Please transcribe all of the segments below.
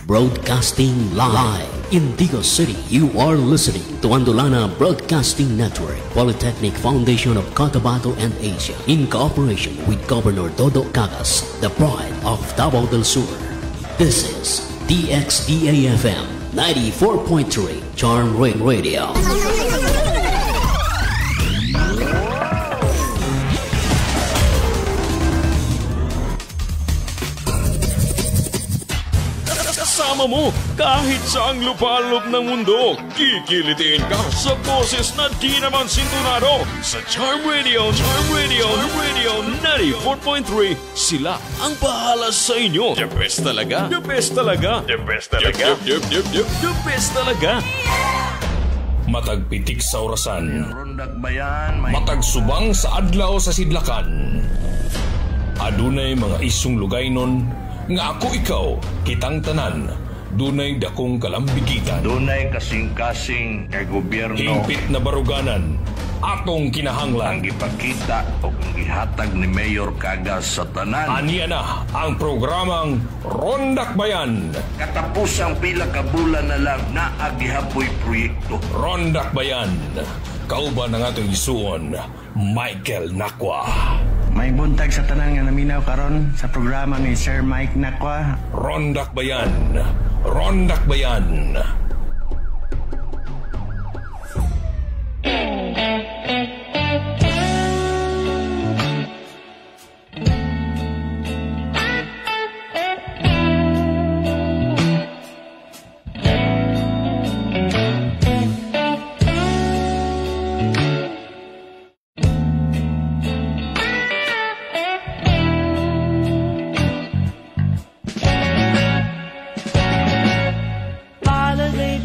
Broadcasting live in Digos City. You are listening to Andolana Broadcasting Network, Polytechnic Foundation of Cotabato and Asia, in cooperation with Governor Dodo Cagas, the pride of Davao del Sur. This is DXDA-FM 94.3 Charm Radio. Kasama mo kahit saang lupalop ng mundo. Kikilitiin ka sa boses na di naman sintunado sa Charm Radio 94.3. Sila ang bahala sa inyo. The best talaga. The best talaga. The best talaga. The best talaga. Matagpitik sa orasan. Matag subang sa adlaw sa sidlakan. Adunay mga isong lugaynon nga ako ikaw, kitang tanan, dunay dakong kalambigitan. Dunay kasing-kasing kay gobyerno. Hingpit na baruganan, atong kinahanglan. Ang ipakita o ang ihatag ni Mayor Cagas sa tanan. Aniya na ang programang Rondak Bayan. Katapos ang pila ka bulan na lang na agihapoy proyekto. Rondak Bayan, kauban ng atong isuon, Michael Nakwa. May buntag sa tanan nga naminaw karon sa programa ni Sir Mike Nakwa. Rondak Bayan. Rondak Bayan.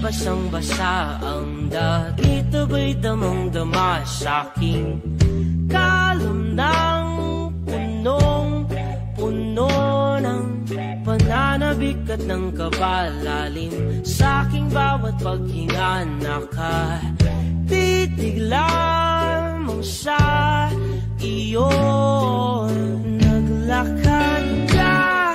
Basang-basa ang dito ba'y damang-dama sa'king kalom ng punong-puno ng pananabik at ng kabalalim sa'king bawat paghinga nakatitig lamang sa iyo. Naglakad ka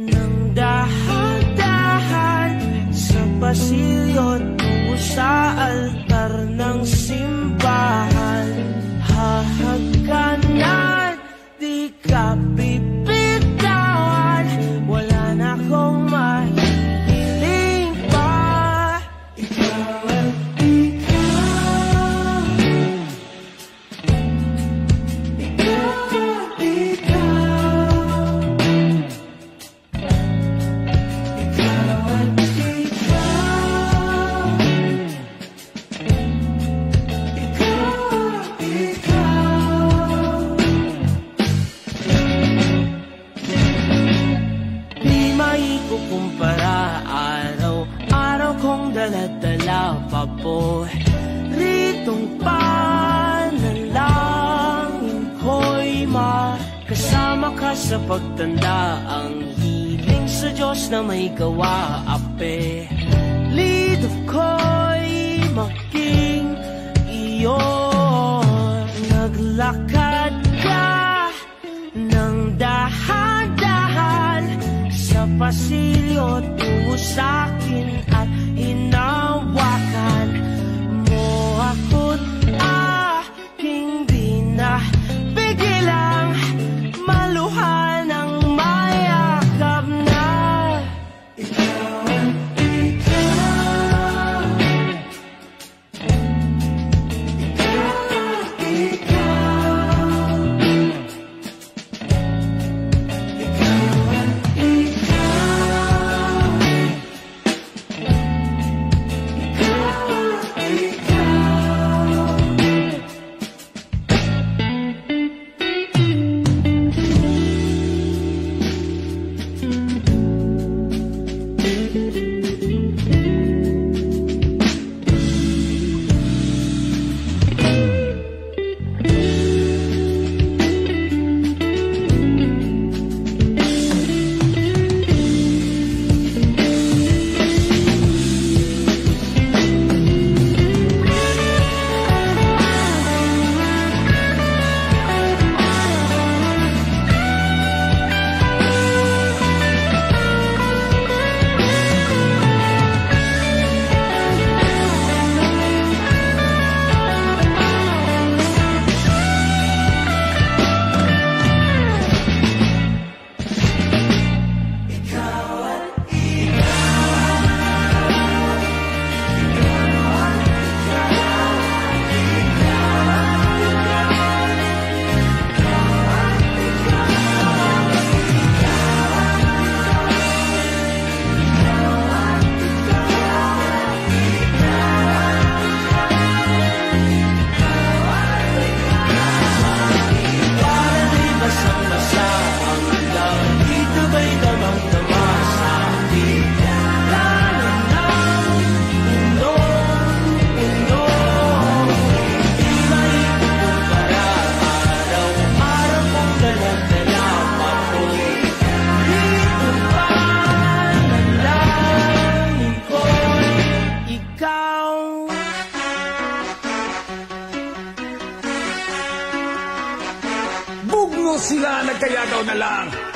ng dahan-dahan sa pasilyo tungo sa altar ng simbahan. Hahagkanan, di ka bibitawan. Wala na akong mahihiling pa. Ikaw at ikaw. Ikaw at ikaw. Ikaw at kumpara araw-araw kong dala-dala pa po ritong panalangin ko'y makasama ka sa pagtanda. Ang hiling sa Diyos na may gawa, ape lido ko'y maging iyo. Naglakad ka ng dahan-dahan sa pasilyo tungo sa'kin at hinawakan mo ako't aking binapigilang maluhan ng mayakap na ikaw at ikaw. Ikaw at ikaw. Ikaw at ikaw.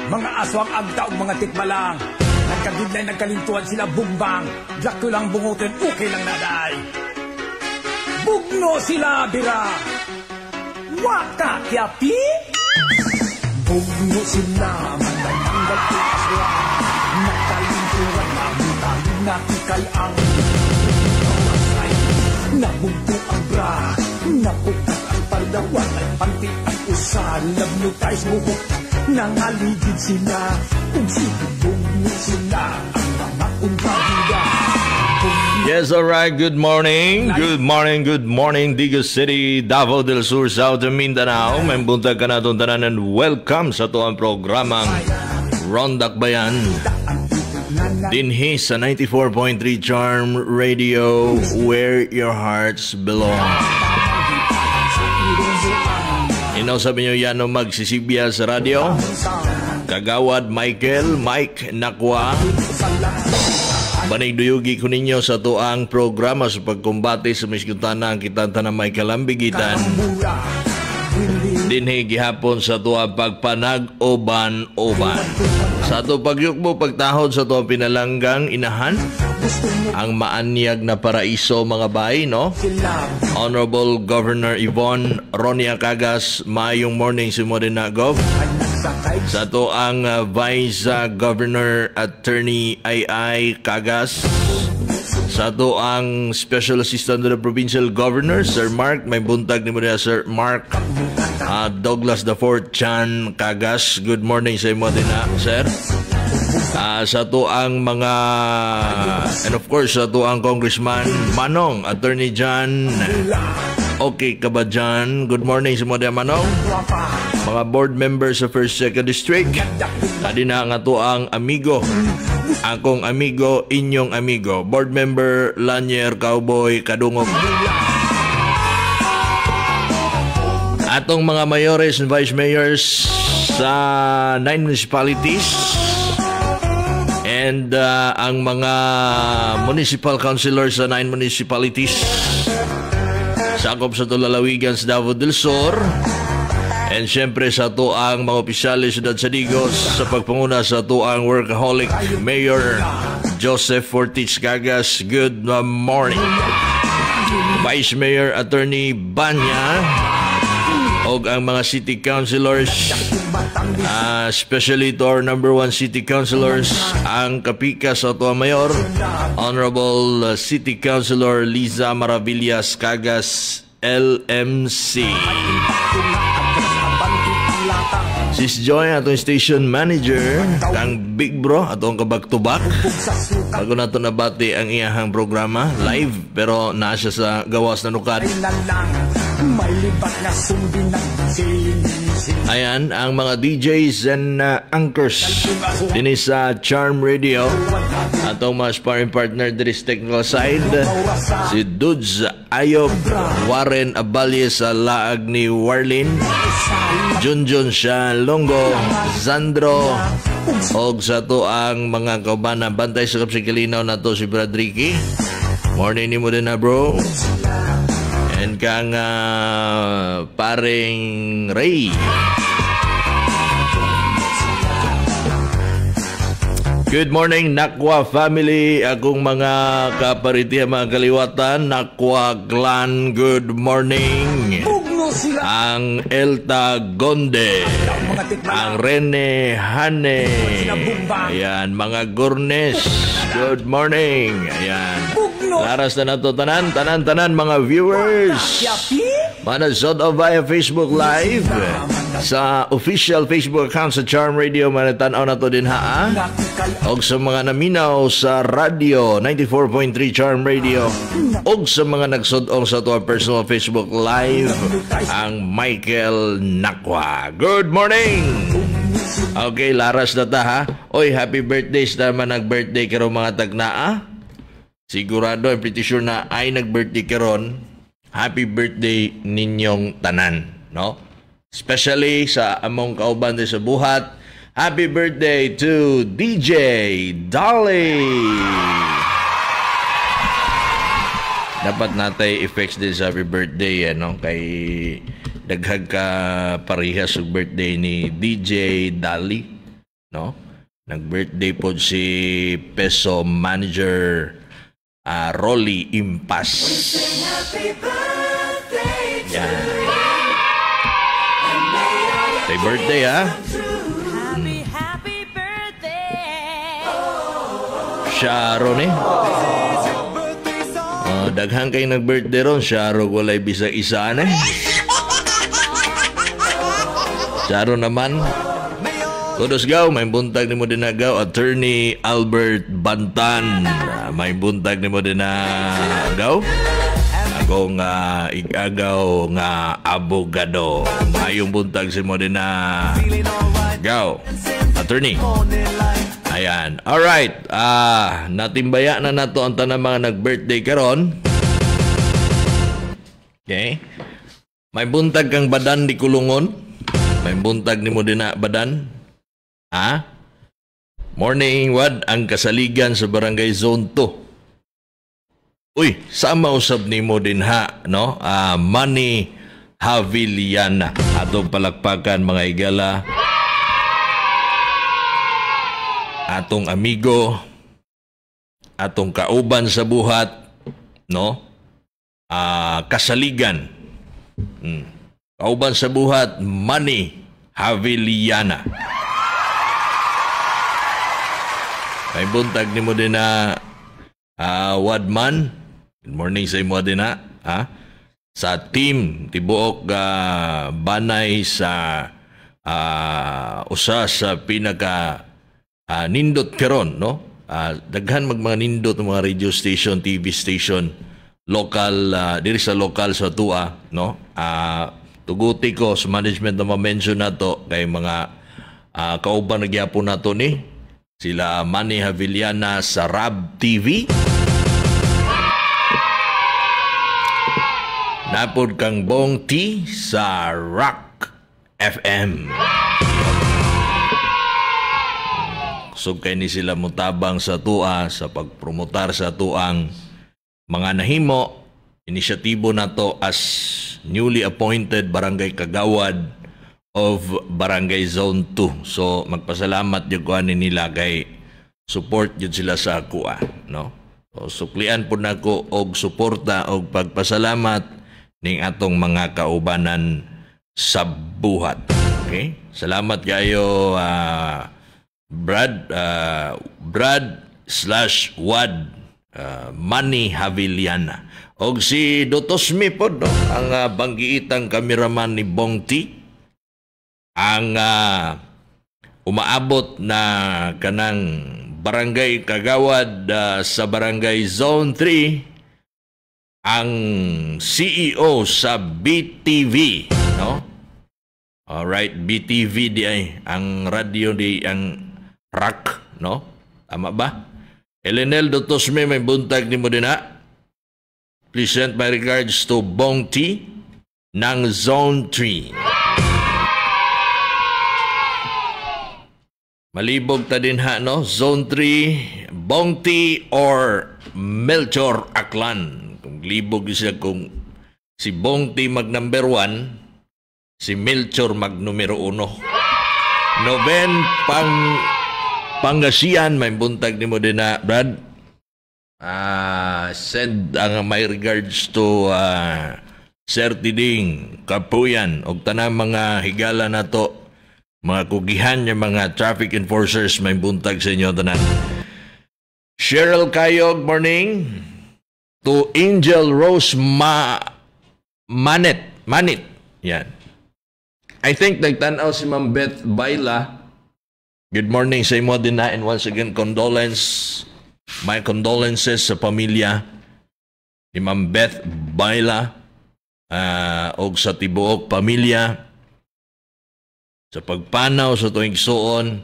mga aswang agta ug mga tikbalang. Nagkagidlay nagkalintuan sila bumbang, Dracula lang bungutin, okay lang naday. Bugno sila bira, waka kyapi. Bugno sila mananggal ko aswa, nakalintuan mabutan na ikay ang masay. Nabugto ang bra, napukat ang paldawan, ay panti ang usan, nabnutay sa bubok. Nangaligid sila, kung sinubugno sila, ang mga unbabida. Yes, all right. Good morning. Good morning. Good morning, Digos City, Davao del Sur, South Mindanao. May buntag ka na itong tanan and welcome sa ito ang programang Rondak Bayan. Dinhi sa 94.3 Charm Radio, where your hearts belong. Inaw sabi nyo yan o magsisibya sa radio. Kagawad Mike Nakwa. Banigduyugi ko ninyo sa tuang programa sa pagkumbate sa miskutana ang kitanta na may kalambigitan. Dinhi gihapon sa tuang pagpanag-oban-oban. Sa ito pagyukbo pagtahod sa tuang pinalanggang inahan, ang maanyag na paraiso mga bay, no? Honorable Governor Yvonne Ronia Cagas, maayong morning si Modena Gov. Sa to ang Vice Governor Attorney I.I. Cagas. Sa to ang Special Assistant to the Provincial Governor, Sir Mark. May buntag ni mo na, Sir Mark. Douglas IV Chan Cagas. Good morning sa imo din na, Sir. Sa to ang mga, and of course, sa to ang Congressman Manong, Attorney John. Okay ka ba dyan? Good morning sa mo din, Manong. Mga board members sa 1st, 2nd District. Tadi na nga to ang amigo. Akong amigo, inyong amigo. Board member Lanier Cowboy Kadungog. Atong mga mayores and vice mayors sa 9 municipalities. And ang mga municipal councilors sa 9 municipalities. Sakop sa Lalawigan sa Davao del Sur. And syempre sa tuang mga opisyalis Siyudad sa Digos sa pagpanguna sa tuang workaholic Mayor Joseph Fortich Cagas. Good morning. Vice Mayor Attorney Banya og ang mga city councilors, especially to our number 1 city councilors, ang kapika sa tuang mayor, Honorable City Councilor Liza Maravillas Cagas LMC. Sis Joy, atong station manager, kang Big Bro, atong kabag-tubak. Bago na ito nabati ang iyahang programa, live, pero naa siya sa gawas na nukat. Ayan, ang mga DJs and anchors din sa Charm Radio. Atong mga sparring partner din sa technical side, si Dudes Ayob, Warren Abalye sa laag ni Warlin, Junjun Longo, Zandro, og sa to ang mga kaubana bantay sa kapsikilinaw na to si Brad Ricky. Morning ni mo din na, bro. And kang paring Ray. Good morning, Nakwa family. Akong mga kaparitiya, mga kaliwatan. Nakwa clan, good morning. Ang Elta Gonde, ang Rene Hane, ayan, mga Gurnes, good morning, ayan. Laras na nato tanan mga viewers. Manasod o via Facebook Live sa official Facebook account sa Charm Radio. Manatanaw na to din ha. Og sa mga naminaw sa radio 94.3 Charm Radio. Og sa mga nagsodong sa to personal Facebook Live, ang Michael Nakwa. Good morning! Okay, laras na ta ha. Oy, happy birthday sa naman nag-birthday karon mga tagnaa. Sigurado, I'm pretty sure na ay nag-birthday karon. Happy birthday ninyong tanan, no? Especially sa among kauban din sa buhat. Happy birthday to DJ Dolly! Dapat natay effects din sa happy birthday, ano? Kay daghag ka parehas sa birthday ni DJ Dolly. no? Nag-birthday po si Peso Manager Rolly Impas. Yan. Happy birthday, ha? Happy birthday. Sharon, eh. Daghang kayo nag-birthday ron. Sharon, walay bisa-isaan, eh. Sharon naman. Kudos gaw, may buntag ni mo din na gaw. Attorney Albert Bantan. May buntag ni mo din na gaw. Ako nga igagaw nga abogado. Mayong buntag si mo din na gaw. Attorney. Ayan. Alright. Natimbaya na nato ang tanang mga nag-birthday karon. Okay. May buntag kang badan di kulungon. May buntag ni mo din na badan. Morning, Wad, ang kasaligan sa Barangay Zone 2. Uy, sama usab ni mo din ha, no? Manny Haviliana. Atong palakpakan mga igala. Atong amigo. Atong kauban sa buhat, no? Kasaligan. Kauban sa buhat, Manny Haviliana. May buntag ni mo din na Wadman. Good morning sa imo din na. Sa team, tibuok banay sa usa sa pinaka nindot karon, no? Daghan mga nindot mga radio station, TV station, local, diri sa local sa tua, no? Tuguti ko sa management na ma-mention na to kay mga kauban na gyapon nato ni sila Manny Haviliana sa Rab TV. Napod kang Bong T sa Rock FM. So kay ni sila mutabang sa tua sa pagpromotar sa tuang mga nahimo inisyatibo nato as newly appointed barangay kagawad of Barangay Zone 2. So magpasalamat jud ko ani nila kay support jud sila sa ako, no? So suklian po nako og suporta og pagpasalamat ning atong mga kaubanan sa buhat. Okay? Salamat kayo Brad/Wad Manny Haviliana. Og si Dotosmi po, no? Ang banggiitang kameraman ni Bong T. Ang umaabot na kanang barangay kagawad sa Barangay Zone 3 ang CEO sa BTV, no? Alright, BTV di ay ang radio di ang rock, no? Tama ba? Elenel Dotosme, may buntag ni mo din na. Please send my regards to Bong T ng Zone 3. Malibog ta din ha, no? Zone 3, Bong T or Melchor Aklan. Kung libog siya kung si Bong T mag number 1, si Melchor mag numero 1. Noven Pangasian, may buntag ni mo din na, Brad. Send ang my regards to Sir Tiding, Kapuyan, o tanang mga higala na to. Mga kugihan yung mga traffic enforcers, may buntag sa inyo tanan. Cheryl Kayog, morning. To Angel Rose Manit. Yan. I think nagtanaw si Ma'am Beth Baila. Good morning sa imo din na, and once again my condolences sa pamilya ni Ma'am Beth Baila o sa tibuok pamilya. Sa pagpanaw sa tuwing suon,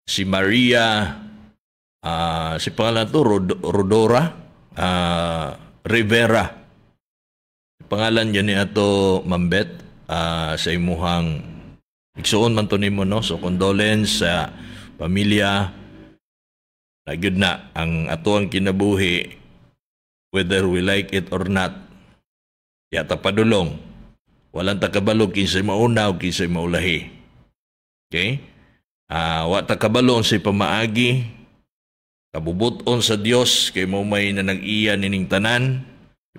si Maria, si pangalan to, Rodora Rivera. Pangalan niya ni ato Mambet, sa imuhang igsuon man to nimo, no? So condolence sa pamilya. Nagyod na ang ato ang kinabuhi, whether we like it or not. Yata padulong. Walang takabalog kinsay mauna o kinsay maulahi. Okay? Wa ta kabalo unsay pamaagi, kabubuton sa Dios kay mo may nanag-iya nining tanan.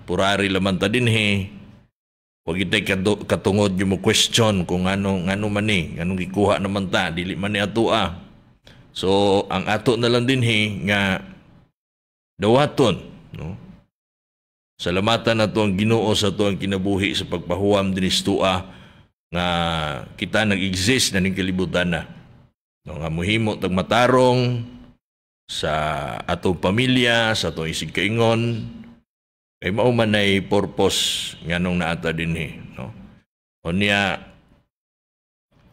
Purari laman ta dinhi. Huwag itay katungod yung mo question kung ano man anong gikuha naman ta, dili man ni ato So, ang ato na lang dinhi nga dawaton, no? Salamatan na to ang Ginoo sa to ang kinabuhi sa pagpahuam dinis tua nga kita nag-exist na ning kalibutan na. No, nga muhimo tag matarong sa atong pamilya, sa atong isig kaingon, kay mao man ay purpose nganong naata dinhi, no? Unya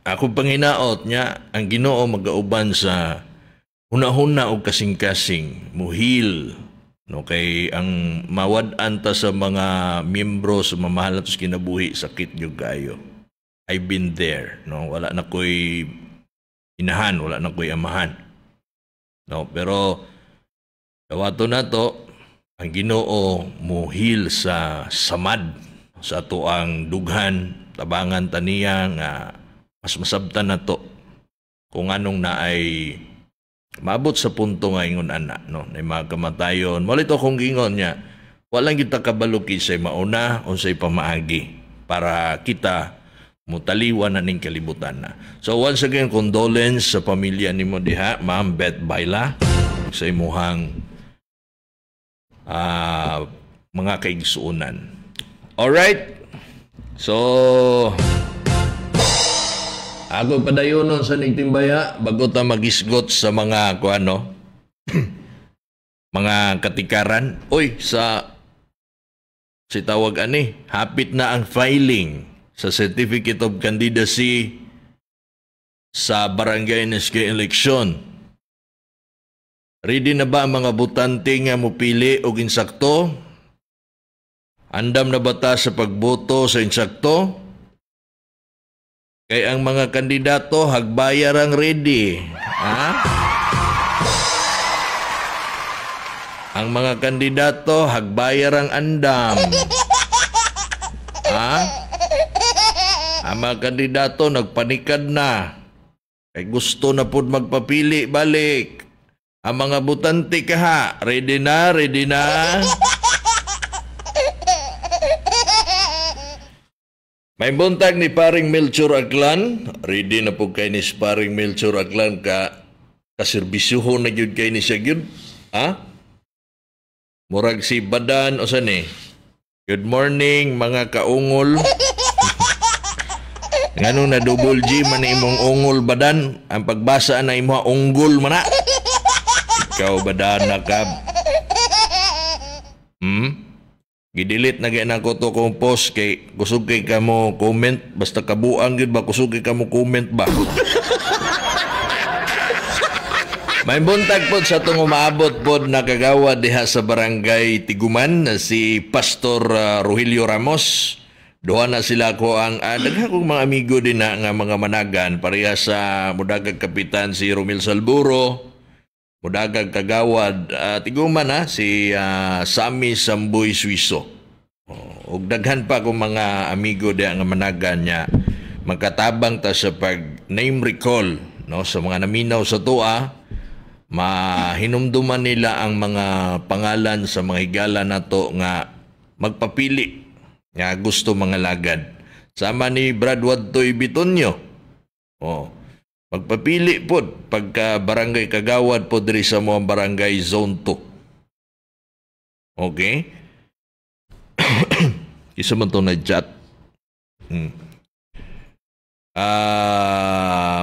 ako panginaot niya ang Ginoo magauban sa hunahuna og kasing-kasing muhil, no, kay ang mawad-an ta sa mga miyembro sa mamahal natos kinabuhi sakit gyud kayo. I've been there, no? Wala na koy inahan, wala na koy amahan, no? Pero dawato na to ang Ginoo muhil sa samad sa ato ang dughan, tabangan taniya nga mas masabtan na to kung anong na ay maabot sa punto nga ingon ana, no, na mga kamatayon. Malito kong gingon niya, walang kita kabaluki say mauna o say pamaagi para kita mutaliwan na ning kalibutan na. So once again, condolence sa pamilya ni mo diha, Ma'am Beth Baila, sa imuhang mga kaigsuunan. Alright? So, ako padayonon sa nigtimbaya bago ta magisgot sa mga mga katikaran. Oy, si tawag ani, hapit na ang filing sa Certificate of Candidacy sa Barangay NSK election. Ready na ba ang mga botante nga mopili og insakto? Andam na ba ta sa pagboto sa insakto? Kay ang mga kandidato hagbayar ang ready. Ang mga kandidato hagbayar ang andam. Ang mga kandidato nagpanikad na. Kay gusto na pud magpapili balik. Ang mga butante kaha, ready na, ready na. May buntag ni paring Melchor Aklan, ready na po kay ni paring Melchor Aklan kaserbisyuho na gyud kay ni siya gyud. Murag si Badan o sani. Good morning mga kaungol. Nganong na double G man imong ungol Badan, ang pagbasa na imo unggol man na. Ikaw Badan na kab. Gidelete na gaya na ko to kong post kay kusog kay ka mo comment. Basta kabuang yun ba kusog kay ka mo comment ba? May buntag po sa itong umaabot po nakagawa diha sa barangay Tiguman na si Pastor Rogelio Ramos. Doha na sila ko ang daghan kong mga amigo din na nga mga managan pareha sa mudagag kapitan si Romel Salburo, mudagag kagawad Tiguman si Sammy Samboy Suiso. Ug daghan pa kong mga amigo diha nga managan niya magkatabang ta sa pag name recall, no, sa mga naminaw sa tuwa. Mahinumduman nila ang mga pangalan sa mga higala nato nga magpapili nga gusto mga lagad. Sama ni Brad Wadtoy Bitonyo. Magpapili po pagka barangay kagawad po diri sa mga barangay zone 2. Okay? Isa man to na chat.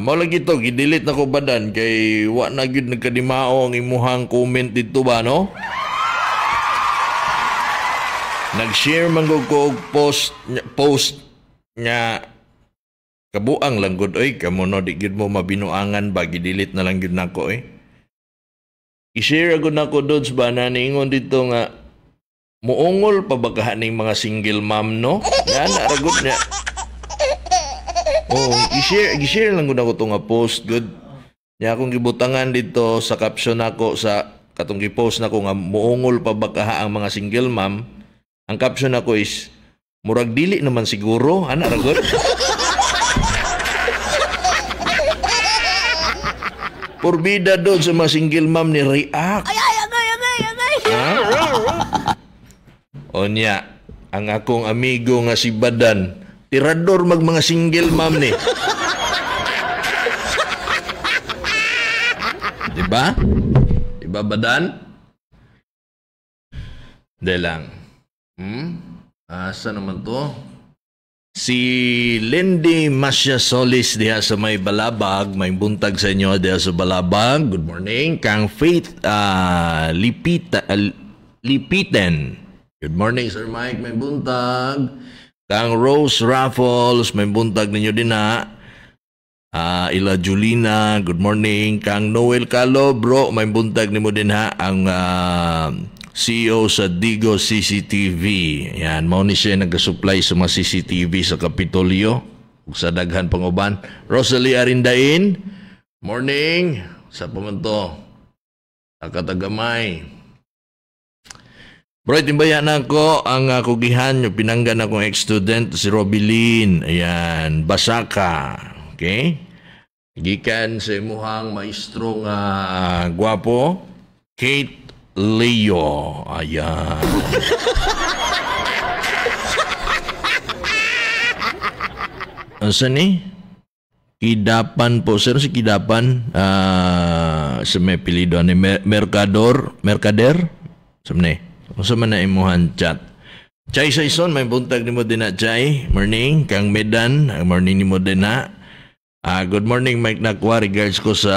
Mao lagi to gidelete na ko Badan kay wa na gyud nagkadimao ang imuhang comment dito ba, no? Nag-share man ko og post nya kabuang lang gud oy kamo no di gyud mo mabinuangan ba gidelete na lang gyud nako I-share agud nako dods ba na ningon dito nga muungol pa ba kahaning mga single mom, no? Yan ra gud nya. I-share lang gud ako to nga post good. Nya akong gibutangan dito sa caption nako sa katong gi-post nako nga muungol pa ba kaha ang mga single mom. Ang caption nako is murag dili naman siguro, ana ra gud. Porbida doon sa mga single mom ni react. Ay, agay. Onya, ang akong amigo nga si Badan, tirador mag mga single mom ni. Diba? Diba, Badan? Hindi lang. Asa naman to? Si Lindy Masya Solis diha sa may Balabag, may buntag sa inyo diha sa Balabag. Good morning. Kang Faith Lipiten. Good morning, Sir Mike, may buntag. Kang Rose Raffles, may buntag ninyo din na. Ila Julina, good morning. Kang Noel Calo, bro, may buntag nimo din ha. Ang CEO sa Digo CCTV. Yan, mao ni siya nag-supply sa mga CCTV sa Kapitolyo ug sa daghan panguban. Rosalie Arindain, morning. Sa pamanto. Akatagamay. Bro, timbayan ako ang kugihan yung pinanggan akong ex-student si Robilin. Ayan, Basaka. Okay? Gikan sa imuhang maestrong gwapo, Kate Leo. Ayan. Asa ni? Kidapan po. Sir, si Kidapan sa may pilido ni Mercader? Sa ni? Sa man na imuhan chat. Chay Saison, may buntag ni mo din na Chay. Morning. Kang Medan, morning ni mo din na. Good morning, Mike Nakwa. Regards ko sa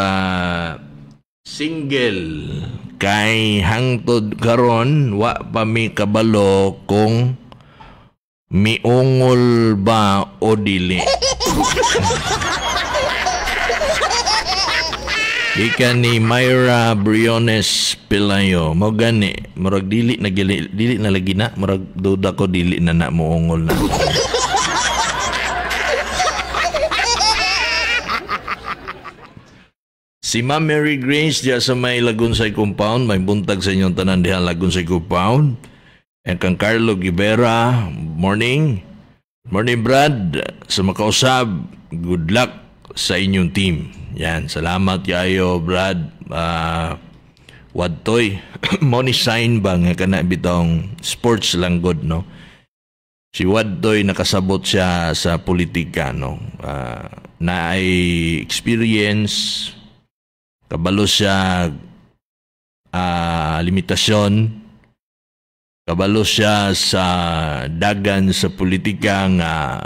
single kay hangtod karon wa pa mi kabalo kung miungol ba o dili. Ika ni Myra Briones Pilayo mo gani murag dili na lagi na murag duda ko dili na muungol na. Si Ma'am Mary Grace diya sa may Lagunsay Compound, may buntag sa inyong tanan diha Lagunsay Compound. And kang Carlo Gibera, morning. Morning, Brad. Sa makausab, good luck sa inyong team. Yan, salamat kayo, Brad. Wadtoy, money sign ba nga kana bitong sports lang good, no? Si Wadtoy nakasabot siya sa politika, no? Na ay experience, kabalo siya limitasyon, kabalo siya sa dagan sa politika nga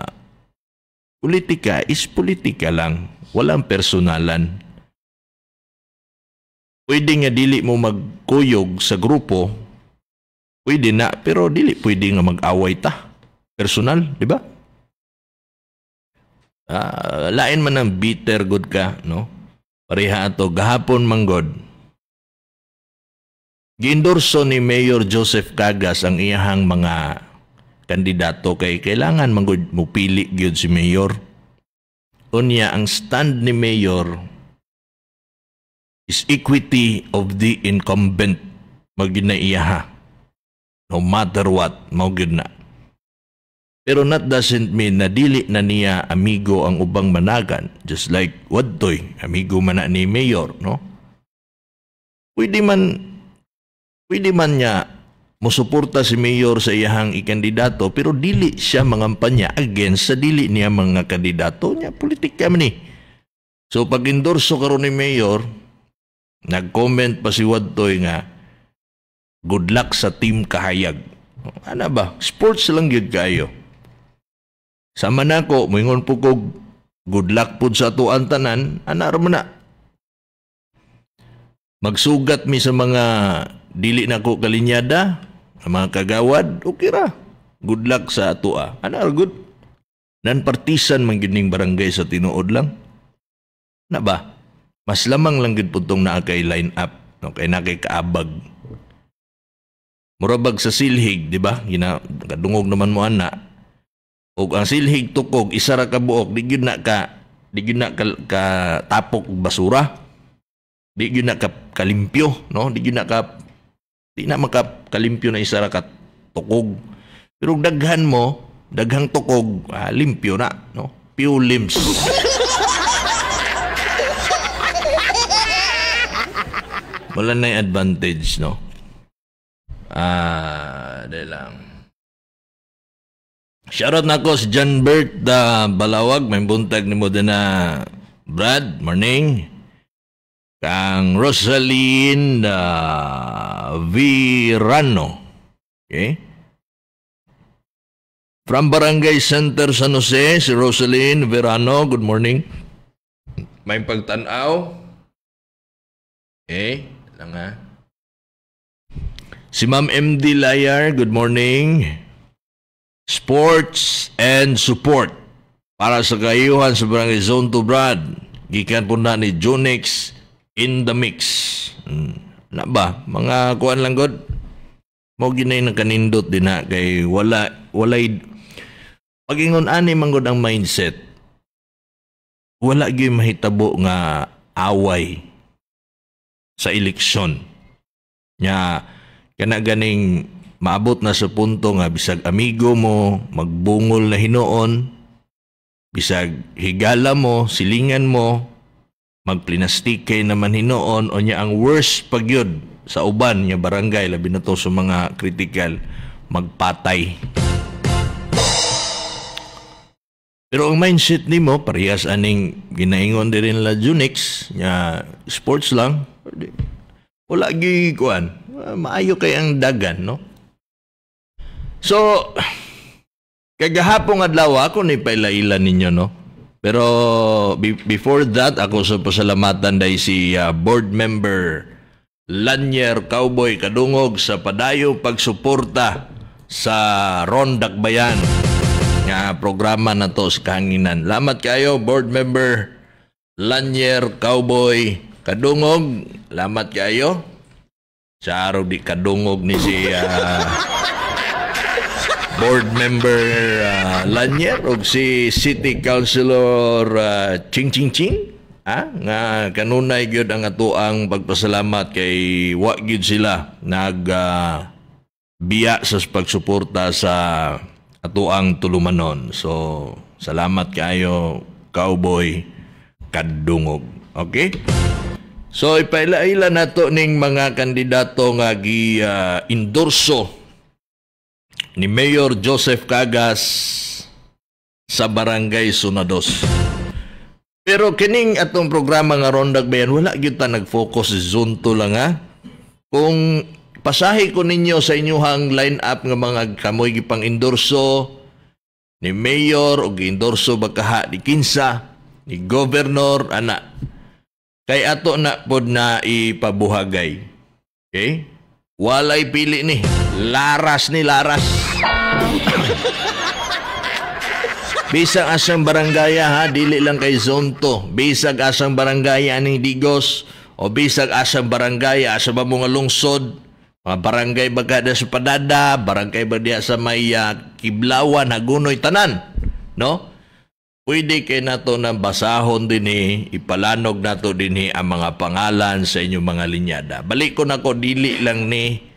politika is politika lang, walang personalan. Pwede nga dili mo magkuyog sa grupo, pwede na, pero dili pwede nga mag-away ta. Personal, di ba? Lain man ang bitter good ka, no? Pareha ato gahapon manggod. Giendorso ni Mayor Joseph Cagas ang iyahang mga kandidato kay kailangan manggod mo pili gyud si Mayor. Unya ang stand ni Mayor is equity of the incumbent magginaiyaha. No matter what, maugid na. Pero that doesn't mean na dili na niya amigo ang ubang managan. Just like Wadtoy, amigo man na ni Mayor, no? Pwede man niya musuporta si Mayor sa iyahang ikandidato, pero dili siya mangampanya against sa dili niya mga kandidato niya. Politika man ni. So pag endorso karon ni Mayor, nag-comment pa si Wadtoy nga, good luck sa team kahayag. Ano ba? Sports lang yun kayo. Sama na ko, moingon po ko, good luck po sa atuan tanan, anar mo na. Magsugat mi sa mga dili na ko kalinyada, mga kagawad, okay ra. Good luck sa atua. Anar good. Nan partisan man gining barangay sa tinuod lang. Na ba? Mas lamang lang gid putong naa kay line up, no kay na kay kaabag. Murabag sa silhig, di ba? Kadungog naman mo ana. Og ang silhig tukog isa ra ka buok, di gyud na ka tapok basura. Di gyud na ka kalimpyo, no? Di na makalimpyo na isa ra ka tukog. Pero daghan mo, daghang tukog, limpyo na, no? Few limbs. Wala na yung advantage, no? Dahil lang. Shoutout na ko si John Bert Balawag. May buntag ni mo din na Brad, morning. Kang Rosaline Virano. Okay? From Barangay Center San Jose, si Rosaline Virano. Good morning. May pagtanaw. Okay? Lang ha. Si Ma'am MD Layar, good morning. Sports and support para sa kayuhan sa Barangay Zone 2 Brad. Gikan po na ni Junix in the mix. Na ba? Mga kuan lang god. Mo ginay nang kanindot din na kay walay pagingon ani man god ang mindset. Wala gyud mahitabo nga away sa eleksyon. Nya kana ganing maabot na sa punto nga bisag amigo mo magbungol na hinoon, bisag higala mo, silingan mo, magplinastik kay naman hinoon o nya ang worst pagyod sa uban nya barangay labi na to sa mga critical magpatay. Pero ang mindset nimo parehas aning ginaingon din la Junix nya sports lang. Wala gi kuan. Maayo kay ang dagan, no? So kagahapon adlaw ako ni pailailan ninyo, no? Pero before that ako sa pasalamatan dahil si board member Lanier Cowboy Kadungog sa padayo pagsuporta sa Rondak Bayan nga programa na to sa kahanginan. Lamat kayo board member Lanier Cowboy Kadungog. Lamat kayo. Sa araw di kadungog ni si board member Lanier o si City Councilor Ching Ching Ching nga kanunay gyud ang atuang pagpasalamat kay wa gyud sila biya sa pagsuporta sa atuang tulumanon. So salamat kayo Cowboy Kadungog. Okay? So ipaila-ila nato ning mga kandidato nga gi-endorso ni Mayor Joseph Cagas sa Barangay Sunados. Pero kining atong programa nga Rondak Bayan wala gyud ta nag-focus sa zone 2 lang ha. Kung pasahi ko ninyo sa inyong line-up nga mga kamoy gipang endorso ni Mayor o gi-endorso bakaha ni Kinsa ni Governor ana kay ato na pod na ipabuhagay. Okay? Walay pili ni. Laras ni laras. Bisag asang barangaya ha, dili lang kay zone 2. Bisag asang barangaya aning Digos o bisag asang barangaya asa ba mga lungsod, mga barangay bagada sa Padada, barangay bagada sa may Kiblawan, Hagunoy, tanan. No? Pwede kay nato na basahon din ipalanog nato din ang mga pangalan sa inyong mga linyada. Balik ko na ko, dili lang ni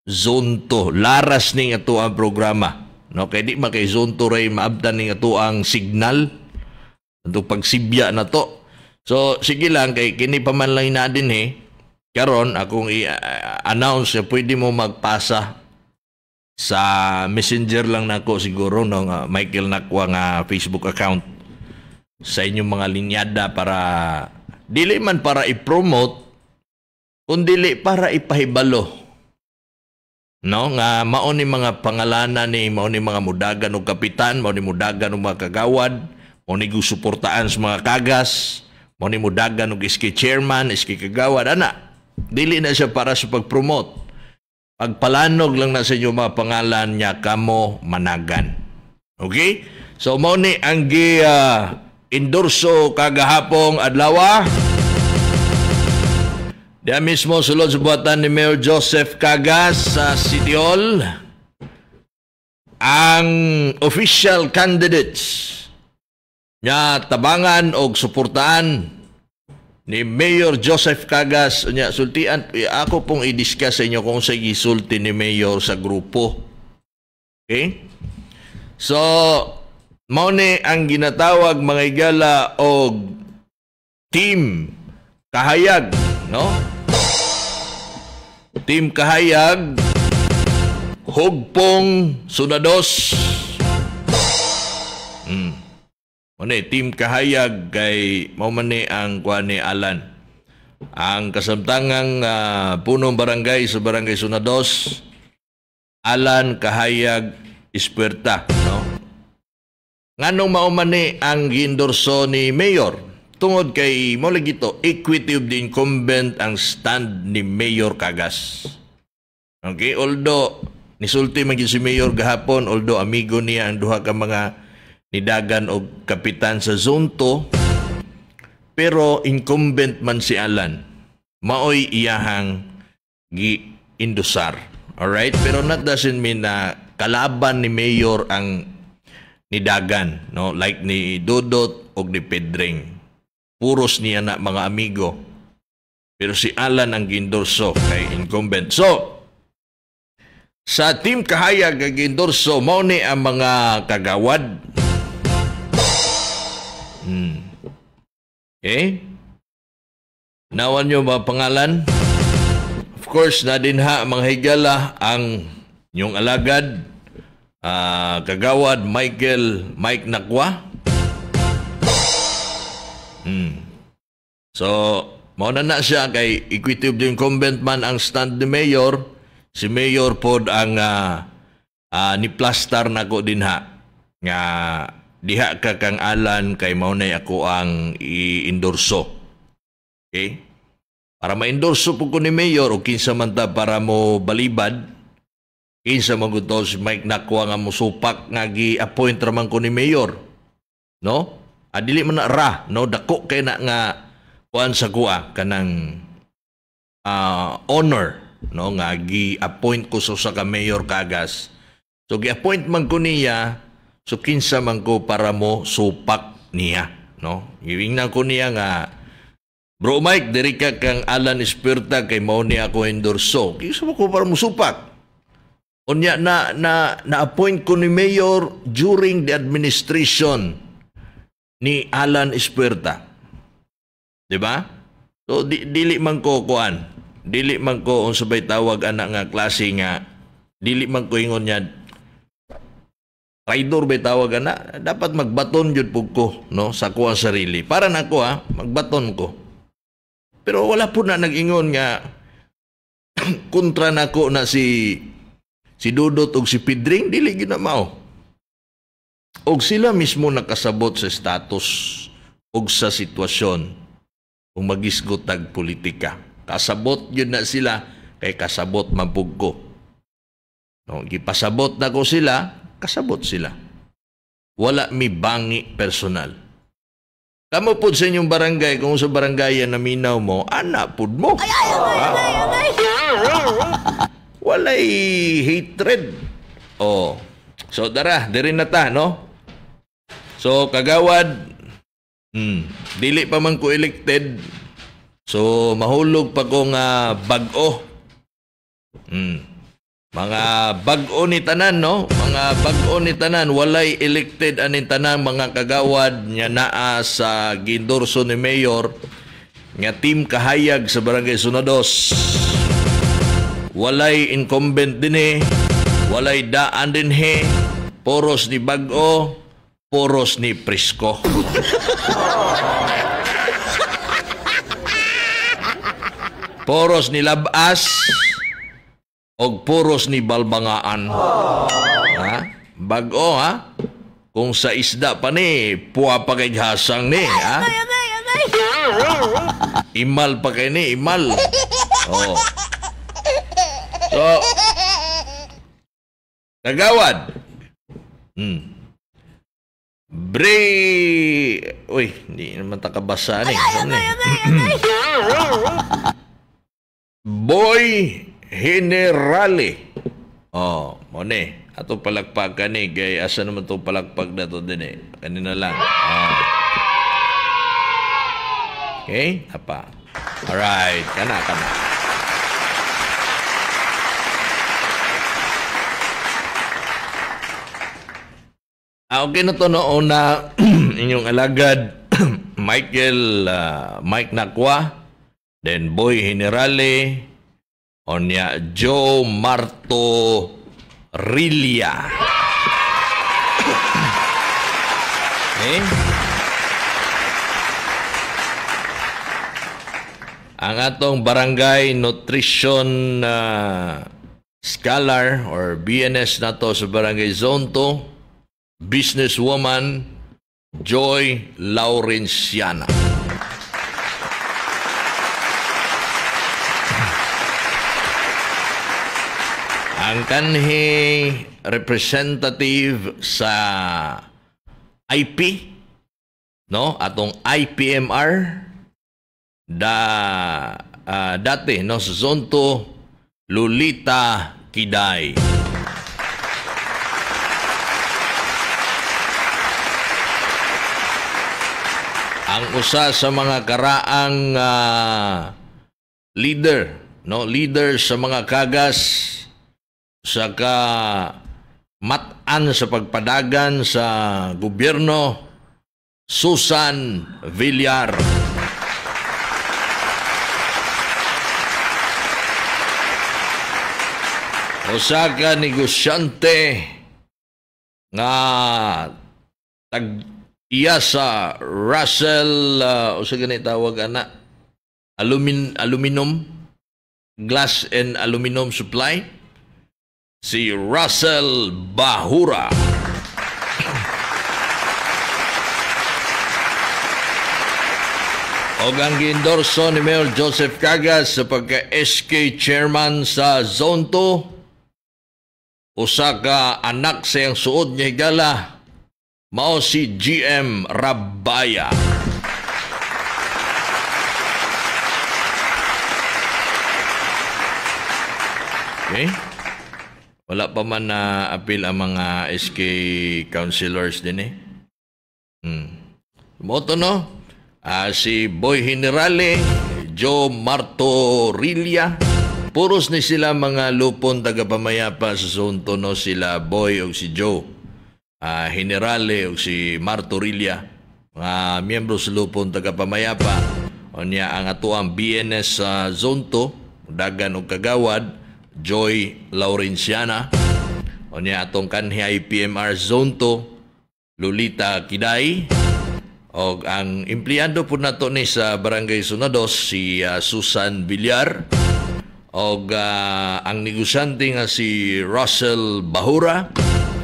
Zone 2. Laras ning ato ang programa. No? Kaya di makay Zone 2 ray maabdan ning ato ang signal. Ito pagsibya na to. So, sige lang, kay kini pa man lang na din karon akong i-announce pwede mo magpasa sa messenger lang nako siguro ng Michael Nakwa nga Facebook account sa inyong mga linyada para dili man para i-promote kundi para ipahibalo, no, nga mao ni mga pangalanan ni mao ni mga mudagan og kapitan, mao ni mudagan og mga kagawad, mao ni gusuportaan sa mga kagas, mao ni mudagan og iski chairman, iski kagawad ana. Dili na siya para sa pag-promote. Pagpalanog lang na sa inyo mga pangalan niya kamo managan. Okay? So mao ni ang endorso kagahapong adlaw. Diya mismo sulod sa buhatan ni Mayor Joseph Cagas sa City Hall ang official candidates niya tabangan o suportaan ni Mayor Joseph Cagas. Nya sultian ako pong i-discuss sa inyo kung sa gisulti ni Mayor sa grupo. Okay? So mao ni ang ginatawag mga igala og team kahayag, no? Team Kahayag, Hugpong Sunados. Muna, Team Kahayag kay maumani ang kuha ni Alan. Ang kasamtangang punong barangay sa Barangay Sunados, Alan Kahayag Ispuerta. No? Nganong maumani ang gindorso ni Mayor? Tungod kay mo lagi ito, equity of the incumbent ang stand ni Mayor Cagas. Okay, although nisulti man si Mayor gahapon, although amigo niya ang duha ka mga nidagan o kapitan sa Zone 2, pero incumbent man si Alan. Maoy iyahang gi-indusar. Alright? Pero that doesn't mean na kalaban ni Mayor ang nidagan. No? Like ni Dodot o ni Pedring. Puros niya na mga amigo. Pero si Alan ang gindorso kay incumbent. So, sa Team Kahayag ang gindorso, mao ni ang mga kagawad. Okay? Nawan nyo mga pangalan? Of course, na dinha mga higala ang yung alagad, kagawad Mike Nakwa. So, mauna na siya kay equity of the incumbent man ang stand ni Mayor. Si Mayor pod ang niplastar na ko dinha nga diha ka kang Alan kay maunay ako ang i-endorso. Okay? Para ma-endorso po ko ni Mayor o kinsa man ta para mo balibad, kinsa man gusto si Mike Nakwa nga mo supak nga gi-appoint raman ko ni Mayor. No? Adili man na ra, no? Dako kay na nga kuan sa kuha kanang honor, no? Nga gi-appoint ko sa ka Mayor Cagas. So gi-appoint man ko niya. So, kinsa man ko para mo supak niya, no? Giwingnan ko niya nga, Bro Mike, diri ka kang Alan Ispuerta kay mao ni ako endorso. Kinsa mo ko para mo supak? Unya na-appoint ko ni Mayor during the administration ni Alan Ispuerta. Diba? So, dili man ko kuan. Dili man ko unsabay tawag anak nga klase nga. Dili man ko ingon niya traidor bay tawag na, dapat magbaton jud pug ko, no, sa kuha sarili. Para nako magbaton ko. Pero wala po na nag-ingon nga kontra nako na si Dudot og si Pedring, dili gyud na mao. Og sila mismo nakasabot sa status og sa sitwasyon kung magisgot tag politika. Kasabot yun na sila kay kasabot man pug ko. No, gipasabot na ko sila, kasabot sila. Wala mi bangi personal. Kamo po sa inyong barangay, kung sa barangay na minaw mo, anak po mo. Walay hatred. Oh. So, tara, diri na ta, no? So, kagawad, dili pa man ko elected. So, mahulog pa ko nga bag-o. Mga bag-o ni tanan, no? Mga bag-o ni tanan, walay elected anin tanan mga kagawad nga naa sa gindorso ni Mayor nga Team Kahayag sa Barangay Sunados. Walay incumbent din walay daan din poros ni bag-o, poros ni Prisco. Poros ni Labas, og puros ni Balbangaan. Ha? Bag-o, ha? Kung sa isda pa ni, puwa pa kay hasang ni, ha? Imal pa kay ni, imal. Oh. So, kagawad. Uy, hindi naman takabasa ni. Boy Generale. Oh, mo ni. Ato palakpakan ni. Gay, asa naman itong palakpag na ito din Kanina lang. Oh. Okay? Apa? Alright. Kana. Okay na to noon na inyong alagad Mike Nakwa, then Boy Generale, Onya Joe Martorilia. Okay. Ang atong barangay nutrition scholar or BNS nato sa barangay Zone 2, businesswoman Joy Laurenciana. Ang kanhi representative sa IP, no, atong IPMR dati no sa Zone 2, Lolita Kiday. Ang usa sa mga karaang leader sa mga kagas sa matan sa pagpadagan sa gobyerno, Susan Villar. Usa ka negosyante nga iya sa Russell usa gani tawag ana aluminum glass and aluminum supply, si Russell Bahura. O ang giendorso ni Mayor Joseph Cagas sa pagka-SK chairman sa Zone 2, usa ka anak sa iyang suod niya higala, mao si GM Rabaya. Okay? Wala pa man na appeal ang mga SK councilors din eh. Moto no? Si Boy Generale, Joe Martorilia, puros ni sila mga lupon tagapamayapa sa Zone 2 no, sila Boy o si Joe. Generale o si Martorilia, mga miyembro sa lupon tagapamayapa. O niya ang atuang BNS sa Zone 2, dagan o kagawad, Joy Laurenciana. O niya atong kanhi IPMR Zone 2, Lolita Kiday. O ang empleyado po nato ni sa Barangay Sunados, si Susan Villar. O ang negosyante nga si Russell Bahura.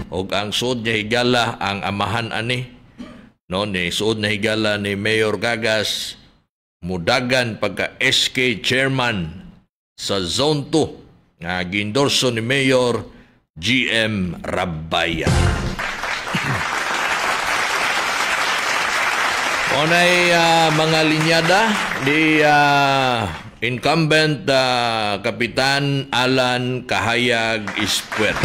O ang suod niya higala, ang amahan ani, no, ni suod na higala ni Mayor Cagas, mudagan pagka SK chairman sa Zone 2, nga giendorso ni Mayor GM Rabaya. Onay mga linyada ni incumbent Kapitan Alan Kahayag Ispuer.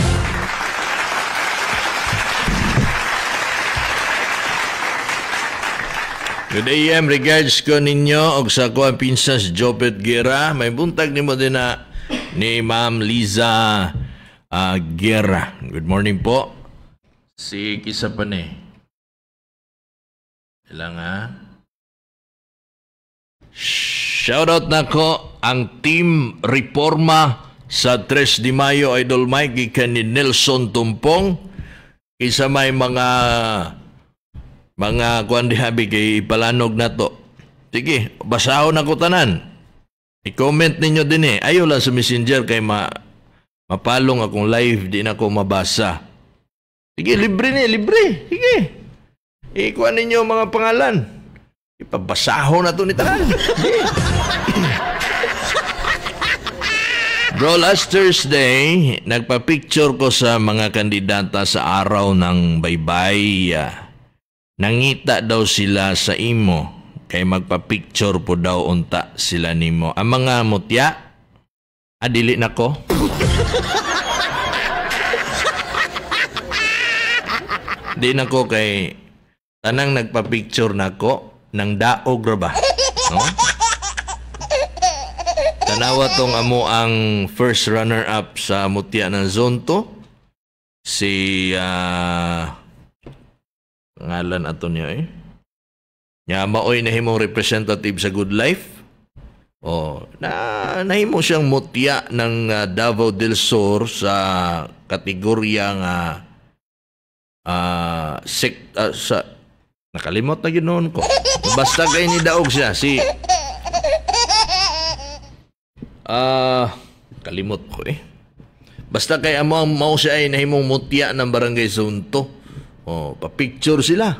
Good AM, regards ko ninyo og sa ko ang pinsas Jopet Guerra. May buntag nimo din na ni Ma'am Liza Guerra. Good morning po. Si kisa pa ni. Ilang shoutout na ko ang team Reforma sa 3 de Mayo, Idol Mike, ikan ni Nelson Tumpong. Isa may mga kuan dihabi kay ipalanog na to. Sige, basahon ako tanan. I-comment ninyo din eh. Ayaw lang sa messenger kay mapalong akong live, di na ako mabasa. Sige, libre ni, libre. Sige. Ikuha ninyo mga pangalan. Ipabasaho na to ni tanan. Bro, last Thursday, nagpa-picture ko sa mga kandidata sa araw ng baybay. Nangita daw sila sa imo. Kay magpa-picture po daw unta sila nimo. Ang mga mutya, adili na ko. Di na ko kay tanang nagpa-picture na ko ng daog ra ba? No? Tanawa tong amo ang first runner-up sa mutya ng Zone 2. Si ngalan ato niya eh. Nya maoy na himong representative sa Good Life. Nahimo siyang mutya ng Davao del Sur sa kategoryang sa nakalimot na ginoon ko. Basta kay ni daog siya si kalimot ko Basta kay amo ang mao siya ay nahimong mutya ng Barangay Zone 2. Pa-picture sila.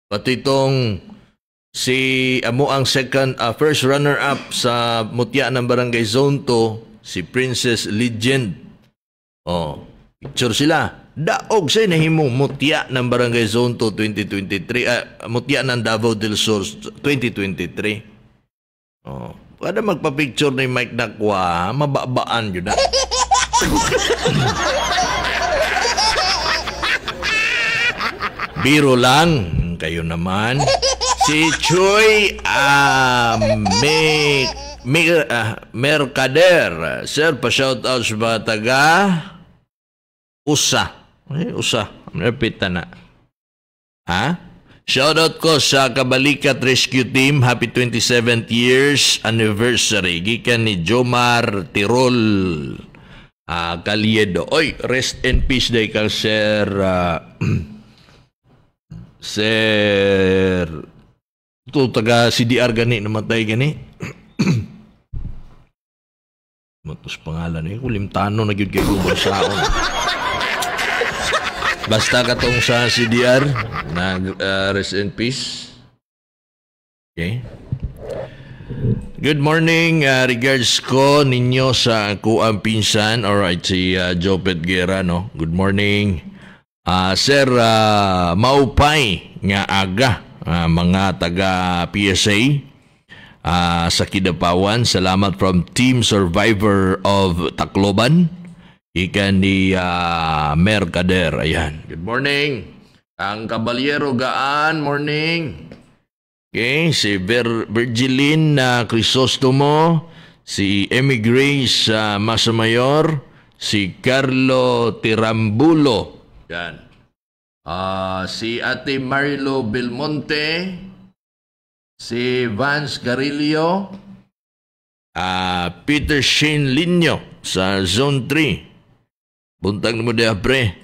Pati itong si amo ang first runner-up sa mutya ng Barangay Zone 2, si Princess Legend. Picture sila. Daog siya nahimong mutya ng Barangay Zone 2 2023, mutya ng Davao del Sur 2023. Kada magpa-picture ni Mike Nakwa, mababaan yun na. Biro lang, kayo naman. Si Choi Mercader. Sir, pa-shoutout sa mga taga USA. USA. Repita na. Shoutout ko sa Kabalikat Rescue Team. Happy 27th years anniversary. Gikan ni Jomar Tirol Caliedo. Oy, rest in peace day kang Sir Sir ito taga CDR gani namatay gani. Matos pangalan kulimtano na gyud kay Gumasaon. Basta katong sa CDR na rest in peace. Okay. Good morning, regards ko ninyo sa kuang pinsan. Alright, si Jopet Guerra, no? Good morning. Sir, maupay nga aga mga taga PSA sa Kidapawan. Salamat from Team Survivor of Tacloban. Ikan ni Mercader. Ayan. Good morning. Ang Kabalyero Gaan, morning. Okay, si Virgilin Crisostomo, si Emmy Grace Masamayor, si Carlo Tirambulo. Yan. Si Ate Marilo Belmonte, si Vance Carillo, Peter Shane Linyo sa Zone 3. Buntag mo dia pre,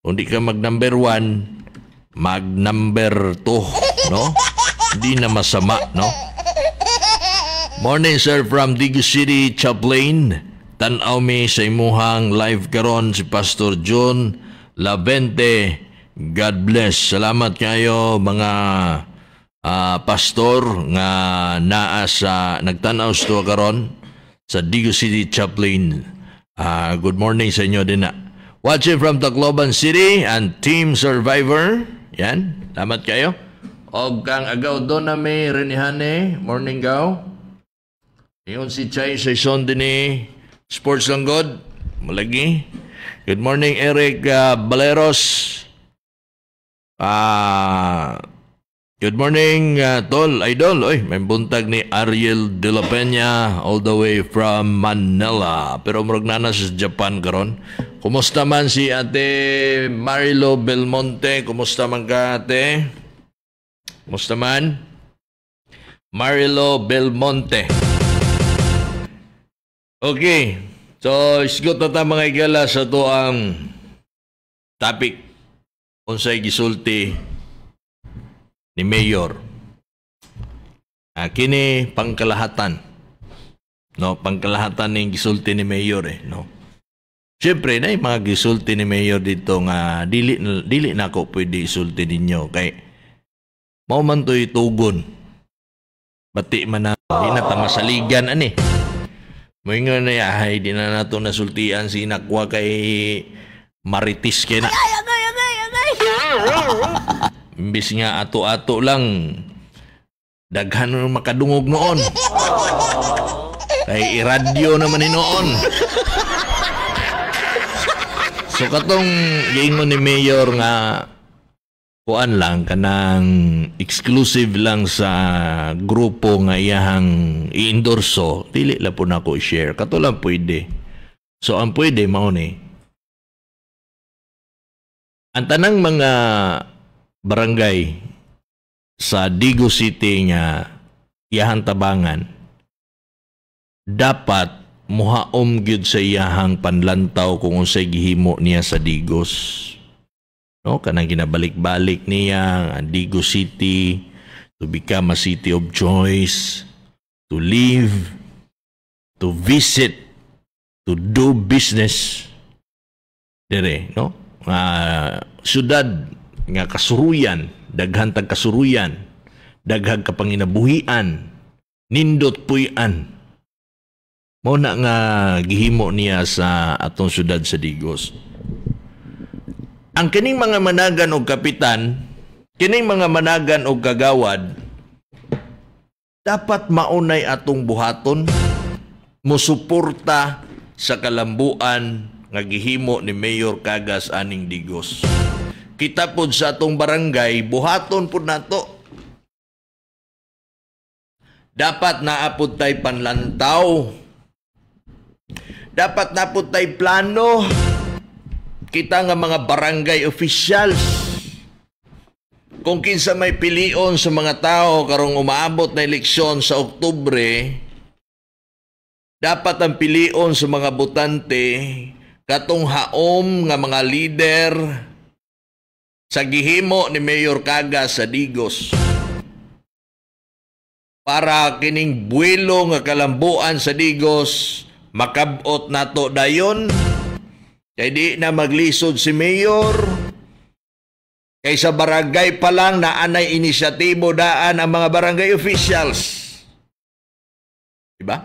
Kung di ka mag-number 1, mag-number 2, no? Hindi na masama, no? Morning, sir, from Digo City, Chaplain. Tanaw mi sa imuhang live karon si Pastor John Lavente. God bless. Salamat kayo mga pastor nga naa sa nagtanaw sa karon sa Digo City, Chaplain. Good morning sa inyo din na. Watching from Tacloban City and Team Survivor. Yan. Salamat kayo. O kang agaw doon na may renihane. Morning gaw. Ngayon si Chay sa ison din ni Sports Langgod. Malagi. Good morning, Eric Baleros. Good morning, Tol, Idol. Oy, may buntag ni Ariel De La Peña all the way from Manila. Pero murag na sa Japan karon. Kumusta man si Ate Marilo Belmonte? Kumusta man ka, ate? Kumusta man? Marilo Belmonte. Okay. So, isgot na ta mga igala sa to ang topic unsay gisulti ni Mayor. Kini pangkalahatan. No, pangkalahatan ning gisulti ni Mayor no. Siyempre na yung mga gisulti ni Mayor dito nga dili na ako pwede isulti ninyo kay mao man to'y tugon. Bati man na di na ta masaligan ani. Moingon na ay di na nato nasultian si Nakwa kay Maritis kay na. Imbis nga ato-ato lang daghan makadungog noon. Kay iradyo naman ni noon. So katong giingon ni Mayor nga kuan lang kanang exclusive lang sa grupo nga iyahang i-endorso, dili la po nako i-share. Kato lang pwede. So ang pwede mao ni ang tanang mga barangay sa Digo City nga iyahang tabangan dapat muhaom gyud sa iyahang panlantaw kung unsay gihimo niya sa Digos. No, kanang ginabalik-balik niya ang Digos City to become a city of choice, to live, to visit, to do business. Dire, no? Syudad nga kasuruyan, daghan tag kasuruyan, daghang kapanginabuhian, nindot puy-an. Mao na nga gihimo niya sa atong syudad sa Digos. Ang kining mga managan og kapitan, kining mga managan og kagawad, dapat maunay atong buhaton, musuporta sa kalambuan nga gihimo ni Mayor Cagas aning Digos. Kita pod sa atong barangay, buhaton pod nato. Dapat naapod tay panlantaw. Dapat naapod tay plano. Kita nga mga barangay officials. Kung kinsa may pilion sa mga tao karong umaabot na eleksyon sa Oktubre, dapat ang pilion sa mga botante katong haom nga mga leader sa gihimo ni Mayor Cagas sa Digos. Para kining buwelo nga kalambuan sa Digos makabot nato dayon. Kaya di na maglisod si Mayor. Kay sa barangay pa lang na anay inisyatibo daan ang mga barangay officials. Diba?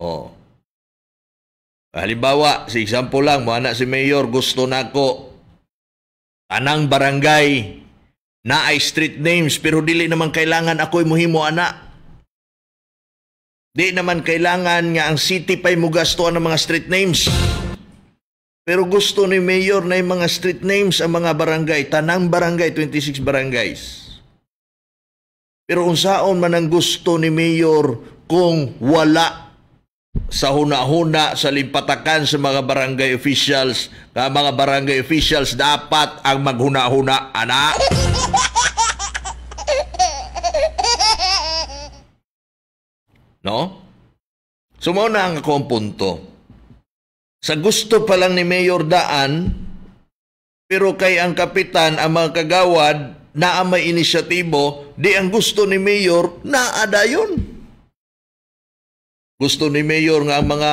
Oh. Halimbawa, si example lang, mo anak si Mayor, gusto nako anang barangay na ay street names pero dili naman kailangan ako'y muhimo anak. Di naman kailangan nga ang city pa'y mugastuan ng mga street names. Pero gusto ni Mayor na yung mga street names ang mga barangay, tanang barangay, 26 barangays. Pero unsaon man ang gusto ni Mayor kung wala sa huna-huna sa limpatakan sa mga barangay officials, ka mga barangay officials dapat ang maghuna-huna, anak. No? So muna ang akong punto. Sa gusto pa lang ni Mayor daan, pero kay ang kapitan, ang mga kagawad, na may inisyatibo, di ang gusto ni Mayor, naadayon. Gusto ni Mayor nga ang mga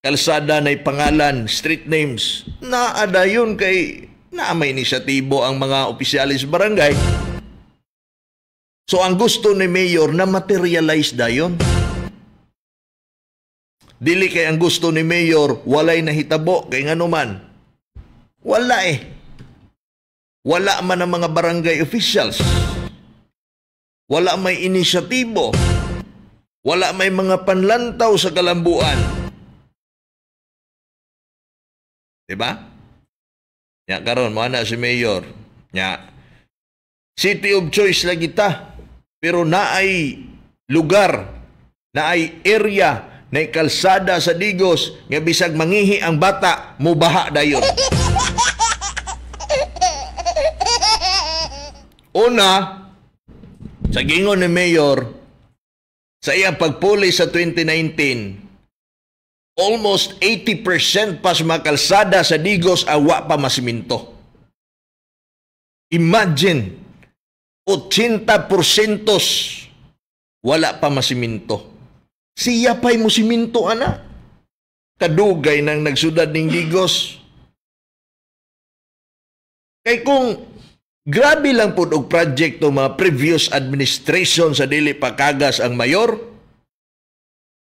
kalsada na pangalan, street names, naadayon kay na may inisyatibo ang mga opisyalis barangay. So ang gusto ni Mayor na materialize dayon. Dili kay ang gusto ni Mayor walay nahitabo kay ngano man. Wala eh. Wala man ang mga barangay officials. Wala may inisyatibo. Wala may mga panlantaw sa kalambuan. Diba? Ya karon mo ana si Mayor. Ya. City of choice lagi ta. Pero naay lugar, naay area, naay kalsada sa Digos nga bisag mangihi ang bata, mubaha dayon. Una, sa gingon ni Mayor, sa iyang pagpuli sa 2019, almost 80% pa sa mga kalsada sa Digos awa pa masiminto. Imagine, 80% wala pa masiminto. Siya pa'y musiminto, ana. Kadugay nang nagsudad ng Digos. Kay kung grabe lang po og project o mga previous administration sa dili pa Cagas ang mayor,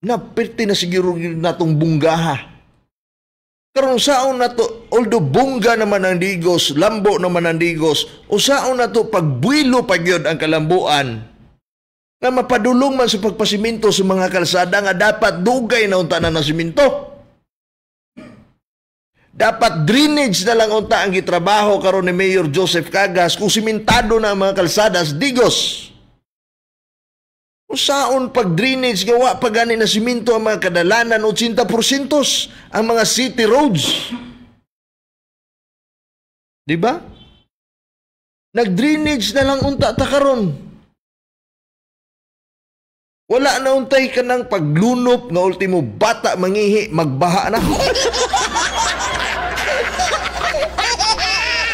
napirti na siguro natong bunggaha. Karon saon na to, although bungga naman ang Digos, lambo naman ang Digos, o saon na to pagbuilo pagyod ang kalambuan, nga mapadulong man sa pagpasiminto sa mga kalsada nga dapat dugay na unta na siminto. Dapat drainage na lang unta ang gitrabaho karon ni Mayor Joseph Cagas kung simentado na ang mga kalsadas Digos. Usaon pag drainage gawa pag gani na siminto ang mga kadalanan 80% ang mga city roads. Di ba? Nag-drainage na lang unta ta karon. Wala na untay ka ng paglunop nga ultimo bata mangihi, magbaha na.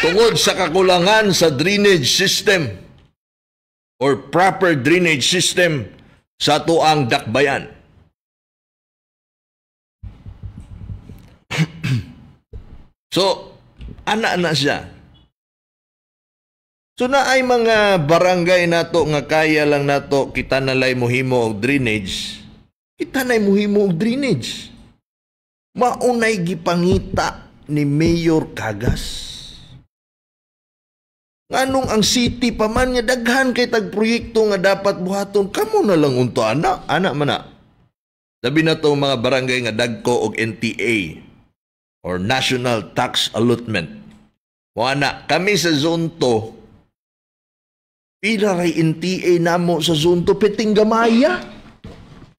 Tungod sa kakulangan sa drainage system or proper drainage system sa tuang dakbayan. So, ana siya. So na ay mga barangay nato nga kaya lang nato kita nalay mohimo og drainage. Kita nay mohimo og drainage. Maunay gipangita ni Mayor Cagas. Nganong ang city pa man nga daghan kay tag proyekto nga dapat buhaton, kamo na lang unto ana man na. Sabi na to mga barangay nga dagko og NTA or National Tax Allotment. Wana kami sa zone 2 pila ray NTA namo sa zone 2 peting gamaya.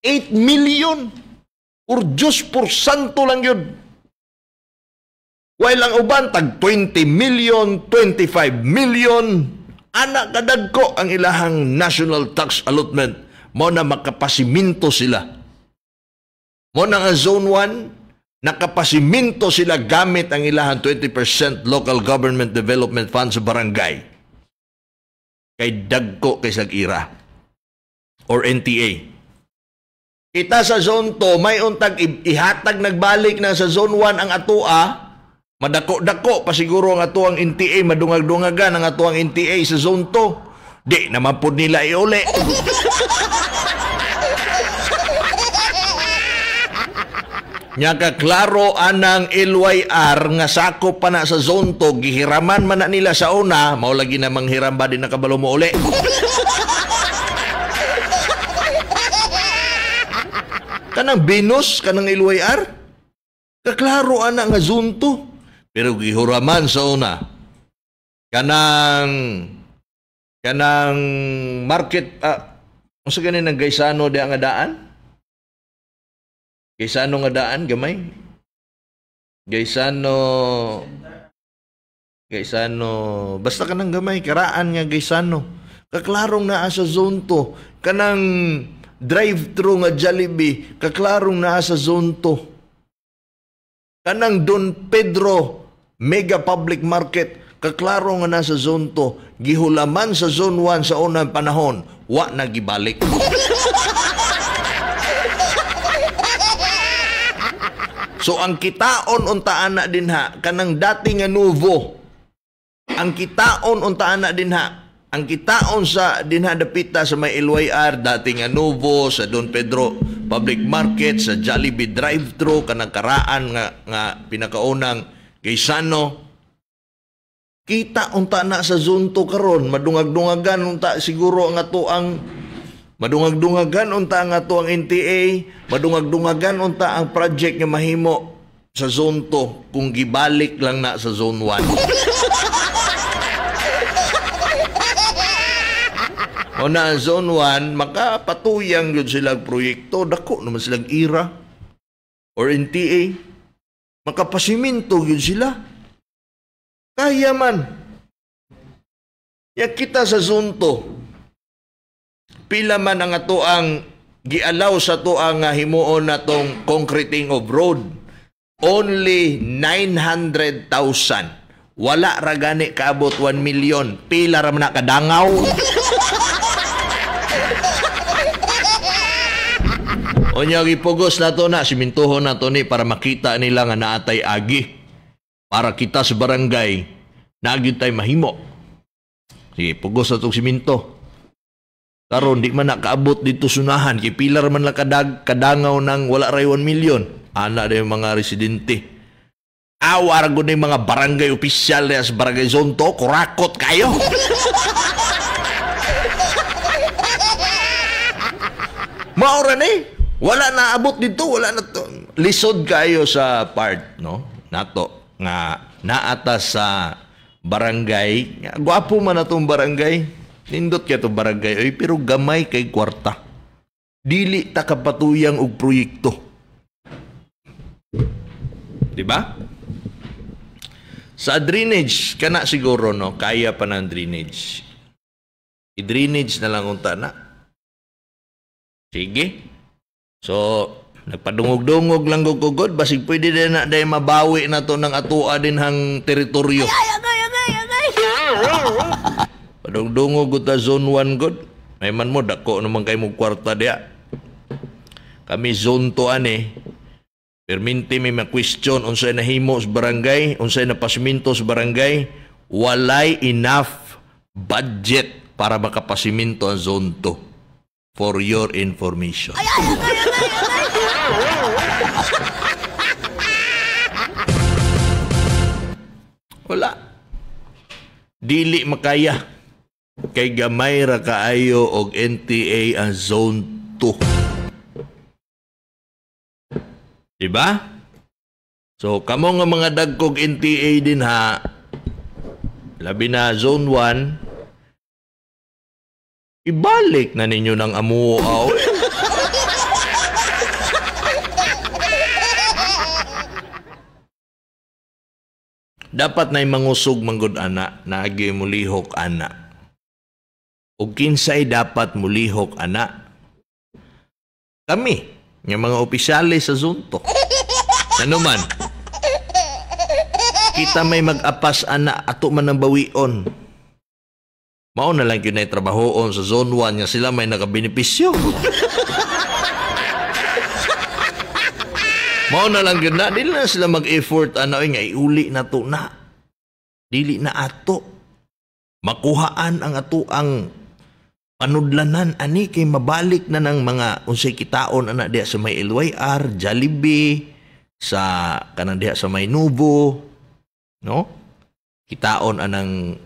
8 million. Or Diyos por santo lang yun. While ang uban tag 20 million, 25 million. Anak kadagko ang ilahang National Tax Allotment. Mo na makapasiminto sila. Mo na nga zone 1, nakapasiminto sila gamit ang ilahang 20% local government development fund sa barangay. Kay dagko kay sag-ira or NTA. Kita sa zone 2, may untag ihatag nagbalik na sa zone 1 ang atua, madako-dako pa siguro ang atuang NTA, madungag-dungagan ang atuang NTA sa zone 2. Di naman po nila iuli. Nya kaklaro anang LYR nga sakop pa na sa zone 2, gihiraman man na nila sa una, mao lagi namang hiram ba din nakabalo mo uli. Kanang binus, kanang LYR, kaklaro ana nga zone 2, pero gihiraman sa una. Kanang market, unsa ganin ang Gaisano di nga daan? Gaisano nga daan, gamay? Gaisano, basta ka nang gamay, karaan nga Gaisano. Kaklarong naa sa zone 2. Kanang drive-thru nga Jollibee, kaklarong naa sa zone 2. Kanang Don Pedro Mega Public Market, kaklarong nga nasa zone 2. Gihulaman sa zone 1 sa unang panahon, wa na gibalik. So ang kitaon unta ana dinha kanang dati nga Nuvo. Ang kitaon unta ana dinha, ang kitaon sa dinha dapita sa may LYR dati nga Nuvo, sa Don Pedro Public Market, sa Jollibee drive-thru kanang karaan nga pinakaunang Gaisano. Kita unta na sa zone 2 karon, madungag-dungagan unta siguro ang ato ang madungag-dungagan unta ang ato ang NTA, madungag-dungagan unta ang project nga mahimo sa zone 2 kung gibalik lang na sa zone 1. O na zone 1, makapatuyang yun silang proyekto, dako naman silang IRA or NTA, makapasiminto yun sila. Kaya man. Ya kita sa zone 2, pila man ang ato ang gialaw sa to ang himuon na tong concreting of road. Only 900,000. Wala ra gani kaabot 1 million. Pila ra man na kadangaw. Onya gipugos na to na, simintuhon na to ni para makita nila nga naatay agi. Para kita sa barangay, naagid tay mahimo. Sige, pugos na itong siminto. Karon di man nakaabot dito sunahan, kay pilar man lang kadangaw ng wala ray 1 million. Ana na yung mga residente. Awar ko na yung mga barangay opisyal na sa barangay zone 2, kurakot kayo. Maura ni. Wala na abot dito, wala na to. Lisod kayo sa part, no? Nato, nga naatas sa barangay. Gwapo man na itong barangay. Nindot kaya itong barangay. Oy, pero gamay kay kwarta. Dili ta kapatuyang og proyekto. Diba? Sa drainage, kana siguro, no? Kaya pa ng drainage. I-drainage na lang unta na. Sige. So, nagpadungog-dungog lang gugugod. Basig pwede din na dahil mabawi na to ng atua din hang teritoryo. Padungdungog ko ta zone 1 god. May man mo, dako naman kayo mong kwarta diya. Kami zone 2 ani. Perminti may ma-question unsay nahimo sa barangay, unsay napasiminto sa barangay. Walay enough budget para makapasiminto ang zone 2. For your information. Wala. Dili makaya. Kay gamay ra kaayo og NTA ang zone 2. Diba? So, kamo nga mga dagkog NTA din ha. Labi na zone 1. Ibalik na ninyo ng amuaw. Dapat na'y mangusog manggod ana, naagi mulihok ana. O kinsay dapat mulihok ana. Kami, ng mga opisyale sa zunto. Ano man? Kita may mag-apas ana, ato man ang bawion. Mao na lang yun ay trabahoon sa zone 1 nga sila may nakabenepisyo. Mao na lang yun na. Dili na sila mag-effort nga iuli na to na. Dili na ato. Makuhaan ang ato ang panudlanan. Ani kay mabalik na ng mga unsay kitaon ana diya sa may LYR, Jollibee, sa kanang diya sa may Nubo. No? Kitaon anang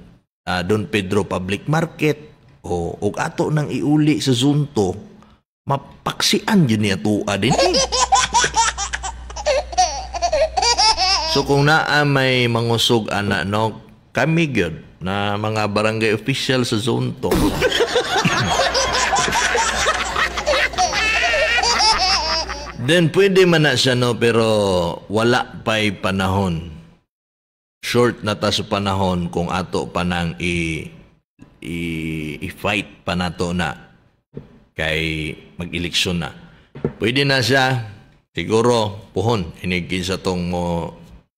Don Pedro Public Market o ato nang iuli sa zunto mapaksian yun niya tuwa din. So kung naa may mangusog ana no kami gyud na mga barangay official sa zunto. Then pwede man na siya no pero wala pa'y panahon. Short na ta sa panahon kung ato pa nang i-fight pa nato na kay mag-eleksyon na. Pwede na siya, siguro, puhon, hinigin sa tong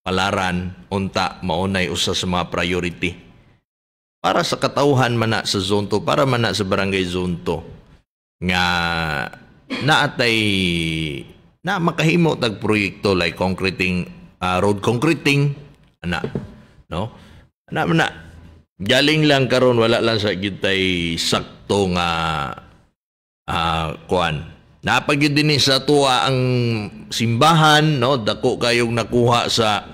palaran, unta, maunay usa sa mga priority. Para sa katauhan man na sa zone 2, para man na sa barangay zone 2, nga naatay, na makahimo tag proyekto like concreting, road concreting, no? Galing lang karon wala lang sa gitay sakto nga kuan. Napagid din sa tuwa ang simbahan, no? Dako kayong nakuha sa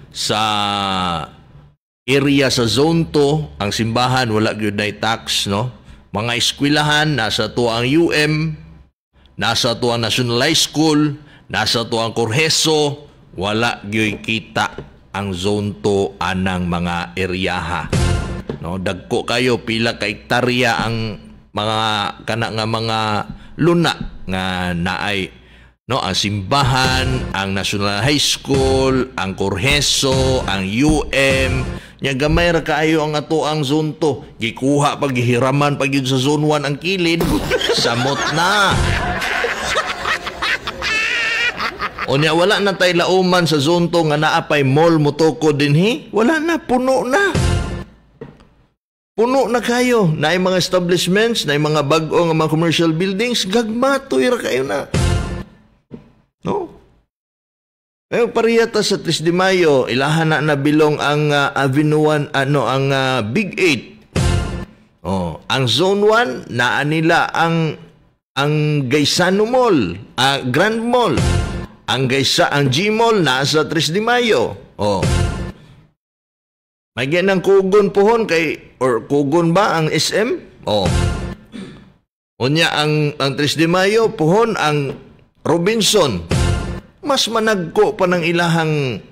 sa area sa zone 2, ang simbahan wala gyud nay tax, no? Mga eskwelahan nasa tuwa ang UM, nasa tuwa ang National High School, nasa tuwa ang Corheso, wala gyud kita ang zone 2 anang mga eryaha. No, dagko kayo pila ka hektarya ang mga kana nga mga luna nga naay no ang simbahan, ang National High School, ang Corheso, ang UM, nya gamay ra kaayo ang ato ang zone 2. Gikuha pag gihiraman pag yun sa zone 1 ang kilid. Samot na. O niya, wala na tayo lauman sa zone 2 nga naapay mall motoko dinhi. Wala na, puno na. Puno na kayo. Naay mga establishments, naay mga bag-o nga mga commercial buildings, gagmatoy ra kayo na. No? Ngayon, pariyata sa 3 de Mayo, ilahan na nabilong ang Avenue 1, ang Big 8. Oh, ang Zone 1, naa nila ang Gaisano Mall, Grand Mall. Ang G-Mall nasa 3 de Mayo. Oh. May ganang kugon pohon kay or kugon ba ang SM? Oh. Unya ang 3 de Mayo pohon ang Robinson. Mas managko pa ng ilahang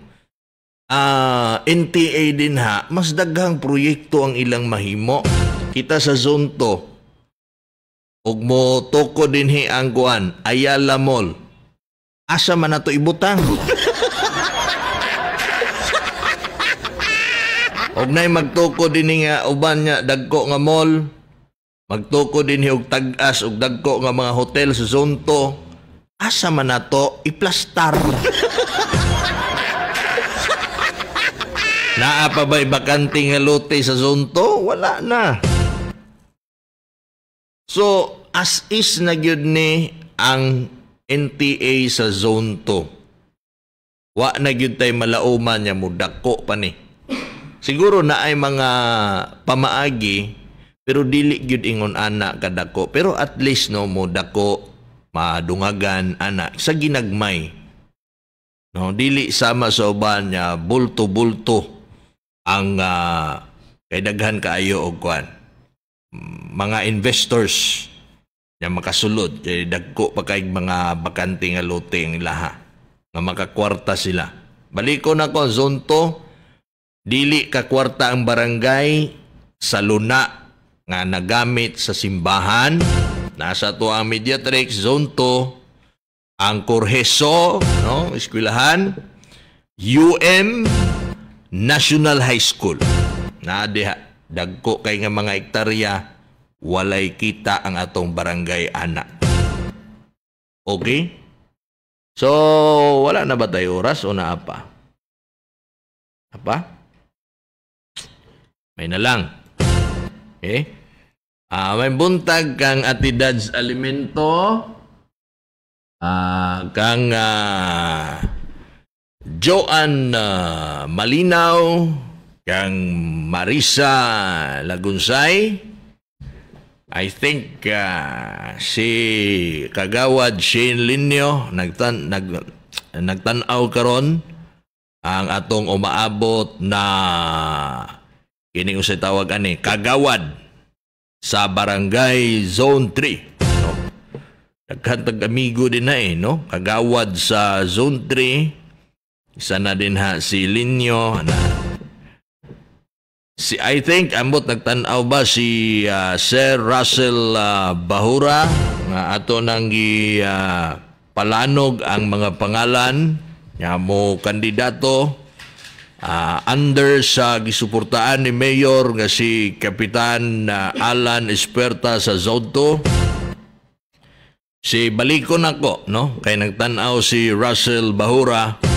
NTA din ha. Mas daghang proyekto ang ilang mahimo. Kita sa zone 2. Ug mo toko dinhi ang kuan Ayala Mall. Asa man nato ibutang. Og nay magtuko dinhi nga uban nya dagko nga mall. Magtuko din og tag-as og dagko nga mga hotel sa Zone 2. Asa man nato iplastar. Naa pa ba bakante nga lote sa Zone 2? Wala na. So, as is na gyud ni ang NTA sa Zone 2. Wa na gyud tay malauman nya mo dako pa ni. Siguro na ay mga pamaagi pero dili gyud ingon ana kadako. Pero at least no mo dako madungagan ana sa ginagmay. No, dili sama sa uban nya bulto-bulto ang kay daghan kaayo og kwan. Mga investors na makasulod kay dagko pa kay mga bakante nga lote ang ilaha nga makakwarta sila. Baliko na ko Zone 2, dili ka kwarta ang barangay sa luna nga nagamit sa simbahan. Nasa to ang Mediatrix Zone 2, ang Corheso, no, eskwelahan, National High School. Na diha dagko kay nga mga hektarya walay kita ang atong barangay ana. Okay? So, wala na ba tayo oras o na apa? Apa? May na lang. Okay? May buntag kang Atidads Alimento. Kang Joan Malinaw. Kang Marisa Lagunsay. I think si Kagawad Shane Linyo nagtanaw karon ang atong umaabot na kini usay tawag ani Kagawad sa Barangay Zone 3. No? Daghan amigo din na no? Kagawad sa Zone 3. Isa na din ha si Linyo na I think ambot nagtanaw ba si Sir Russell Bahura nga ato nang palanog ang mga pangalan nga mo kandidato under sa gisuportaan ni Mayor nga si Kapitan Alan Esperta sa Zone 2. Si balikon ako no kay nagtanaw si Russell Bahura.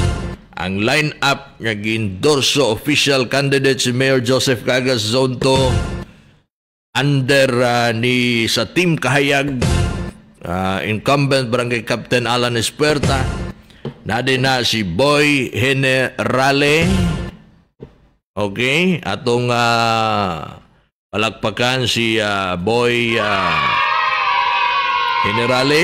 Ang line-up nga gindorso official candidate si Mayor Joseph Cagas Zone 2 under ni sa Team Kahayag incumbent Barangay Captain Alan Esperta. Nadin na si Boy Generale. Okay, atong palakpakan si Boy Generale.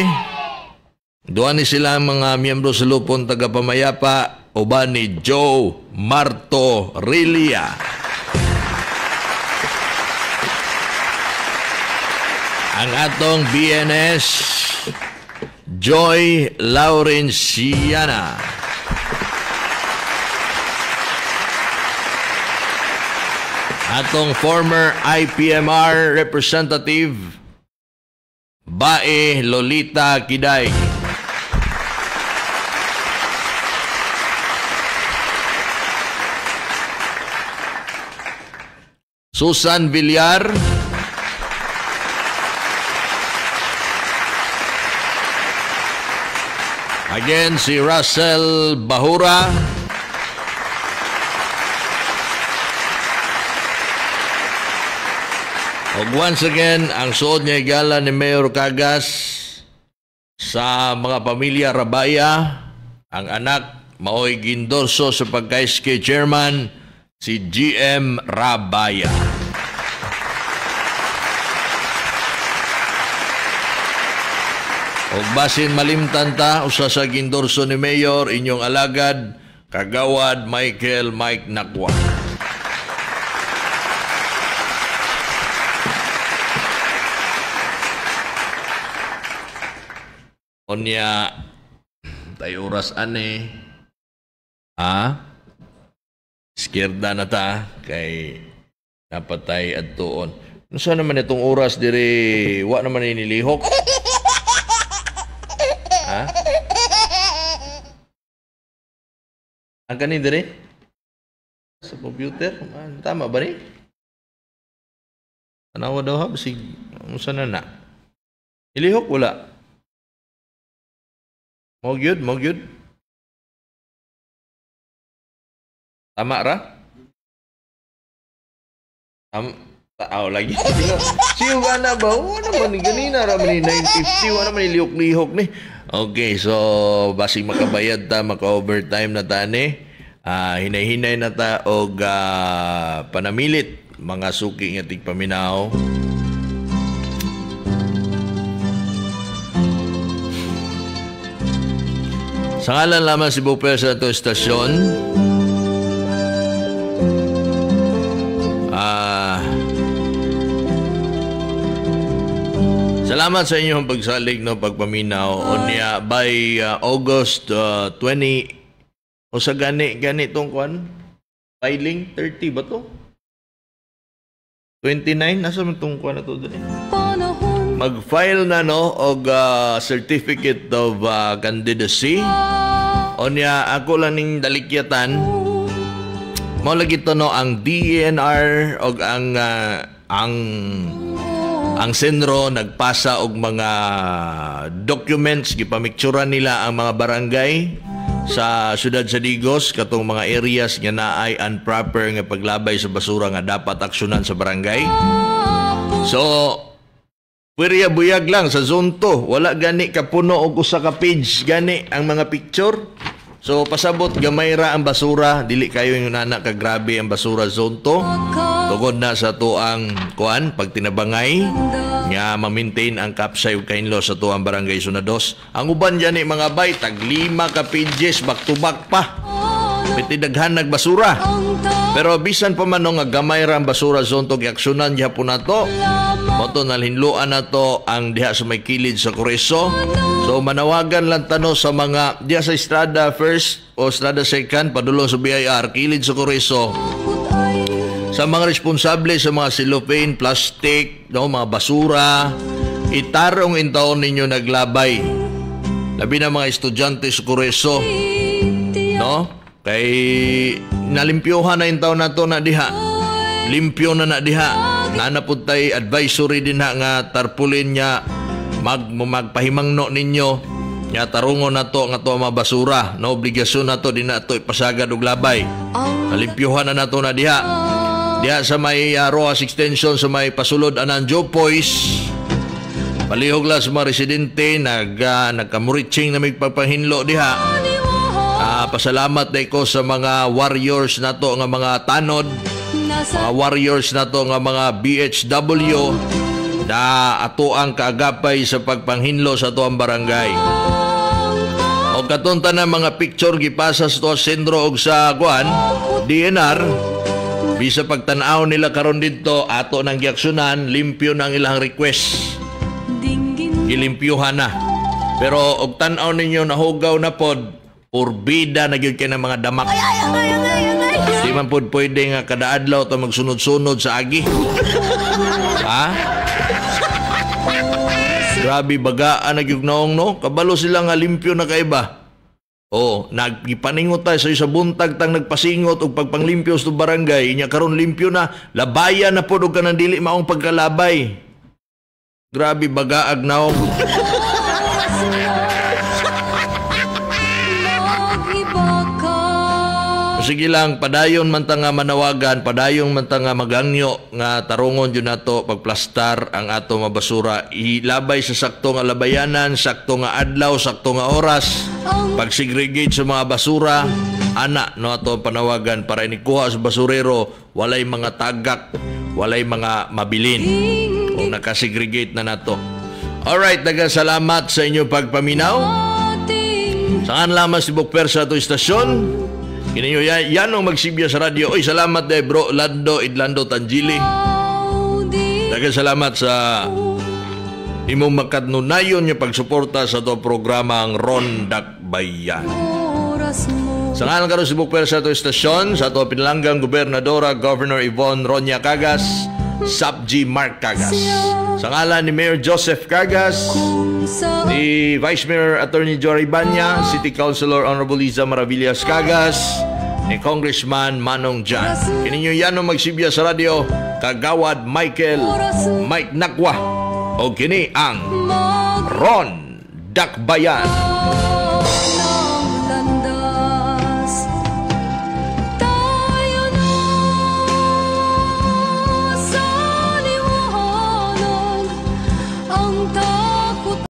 Duha ni sila mga miyembro sa lupon tagapamayapa uban ni Joe Marto Rilia. Ang atong BNS Joy Laurenciana. Atong former IPMR representative Bae Lolita Kiday. Susan Villar. Again, si Russell Bahura. Once again, ang suod niya igala ni Mayor Cagas sa mga pamilya Rabaya. Ang anak, mao'y gindorso sa pagka-SK chairman, si GM Rabaya. Og basin malimtan ta usa sa gindorso ni Mayor inyong alagad Kagawad Michael Mike Nakwa. Onya tayo oras ane skirda na ta kay napatay adtuon. Ano sa naman itong oras diri wa naman inilihok? Ang kanin diri? Sa computer? Tama ba ni? Tanawa daw ha? Basig Saan na? Ilihok wala. Mo gyud. Tama ra? Lagi. Siyo ka na ba? Wala naman ni ganina ra man ni 950. Wala naman ni lihok-lihok ni. Okay, so basig makabayad ta, maka-overtime na ta ni. Hinay-hinay na ta og panamilit mga suki nga tigpaminaw. Sa ngalan lamang si Bupel sa ito estasyon, salamat sa inyong pagsalig no pagpaminaw. Onya by August 20 o sa gani tong kwan filing 30 ba to? 29 nasa man tong kwan na to dali. Mag-file na no og certificate of candidacy. Onya ako lang ning dalikyatan. Mao lagi to no ang DENR og ang Senro nagpasa og mga documents gipamikturan nila ang mga barangay sa siyudad sa Digos katong mga areas nga naay improper nga paglabay sa basura nga dapat aksyonan sa barangay. So pwede buyag lang sa zone 2. Wala gani kapuno og usa ka page gani ang mga picture. So pasabot gamay ra ang basura, dili kayo yung nana ka grabe ang basura zone 2. Tugod na sa tuang kuan pagtinabangay nga ma-maintain ang kapsay ug kainlo sa tuang barangay Sunados. Ang uban diyan mga bay tag 5 ka pages back to back pa. Pitidaghan nagbasura. Pero bisan pa man nga gamay ra ang basura zone 2 giaksyonan gyapon nato. Moto nalinluan na to ang diha sa may kilid sa Coreso. So manawagan lang tano sa mga diha sa Estrada First o Estrada Second padulong sa BIR kilid sa Coreso. Sa mga responsable sa mga cellophane, plastic, no, mga basura, itarong intaon ninyo naglabay. Labi na mga estudyante sa Coreso, no? Kay nalimpyohan na intaon na to na diha. Limpyo na diha. Nanapod tayo advisory din nga tarpulin niya magpahimangno ninyo nga tarungon na to nga to mga basura na obligasyon na to din na to ipasagad og labay. Nalimpyohan na to na diha. Diha sa may Rojas Extension sa may pasulod anang Jopoys. Palihog lang sa mga residente nagkamuritsing na may pagpahinlo diha. Pasalamat na ko sa mga warriors na to nga mga tanod. Mga warriors na to nga mga BHW na ato ang kaagapay sa pagpanghinlo sa to ang barangay. O katunta na mga picture gipasa sa to sentro og sa kuan DNR. Bisa pagtanaw nila karon dito ato nang giaksyonan, limpyo nang ilang request. Ilimpyuhan na. Pero og tan-aw ninyo nahugaw na pod, urbida na gyud kay ng mga damak. Di man pod pwede nga kada adlaw to magsunod-sunod sa agi. Ha? Grabe bagaan na gyud noong no. Kabalo sila nga limpyo na kay ba. Nagpaningot tayo sa buntag tang nagpasingot og pagpanglimpyo sa barangay. Inya karon limpyo na, labayan na pod og kanang dili maong pagkalabay. Grabe bagaag naong. Sige lang, padayon man ta nga manawagan, padayon man ta nga magangyo nga tarungon yun nato pagplastar ang ato nga basura. Ilabay sa sakto nga labayanan, sakto nga adlaw, sakto nga oras. Pag-segregate sa mga basura, ana no ato panawagan para inikuha sa basurero, walay mga tagak, walay mga mabilin. Kung nakasegregate na nato. Alright, salamat sa inyo pagpaminaw. Saan lamang si Bukper sa ato istasyon? Kinayo yanong magsibya sa radyo. Oy, salamat bro Lando Idlando Tangili. Daghang salamat sa imong makadnunayon nga pagsuporta sa to programa ang Rondak Bayan. Sa ngalan karon si Bukper sa ato istasyon, sa ato pinalanggang Gobernadora Governor Yvonne Ronya Cagas, Subji Mark Cagas. Sa ngalan ni Mayor Joseph Cagas, ni Vice Mayor Attorney Jory Banya, City Councilor Honorable Liza Maravillas Cagas, ni Congressman Manong Jan. Kininyo yanong magsibya sa radyo, Kagawad Mike Nakwa. O kini ang Ron Dakbayan.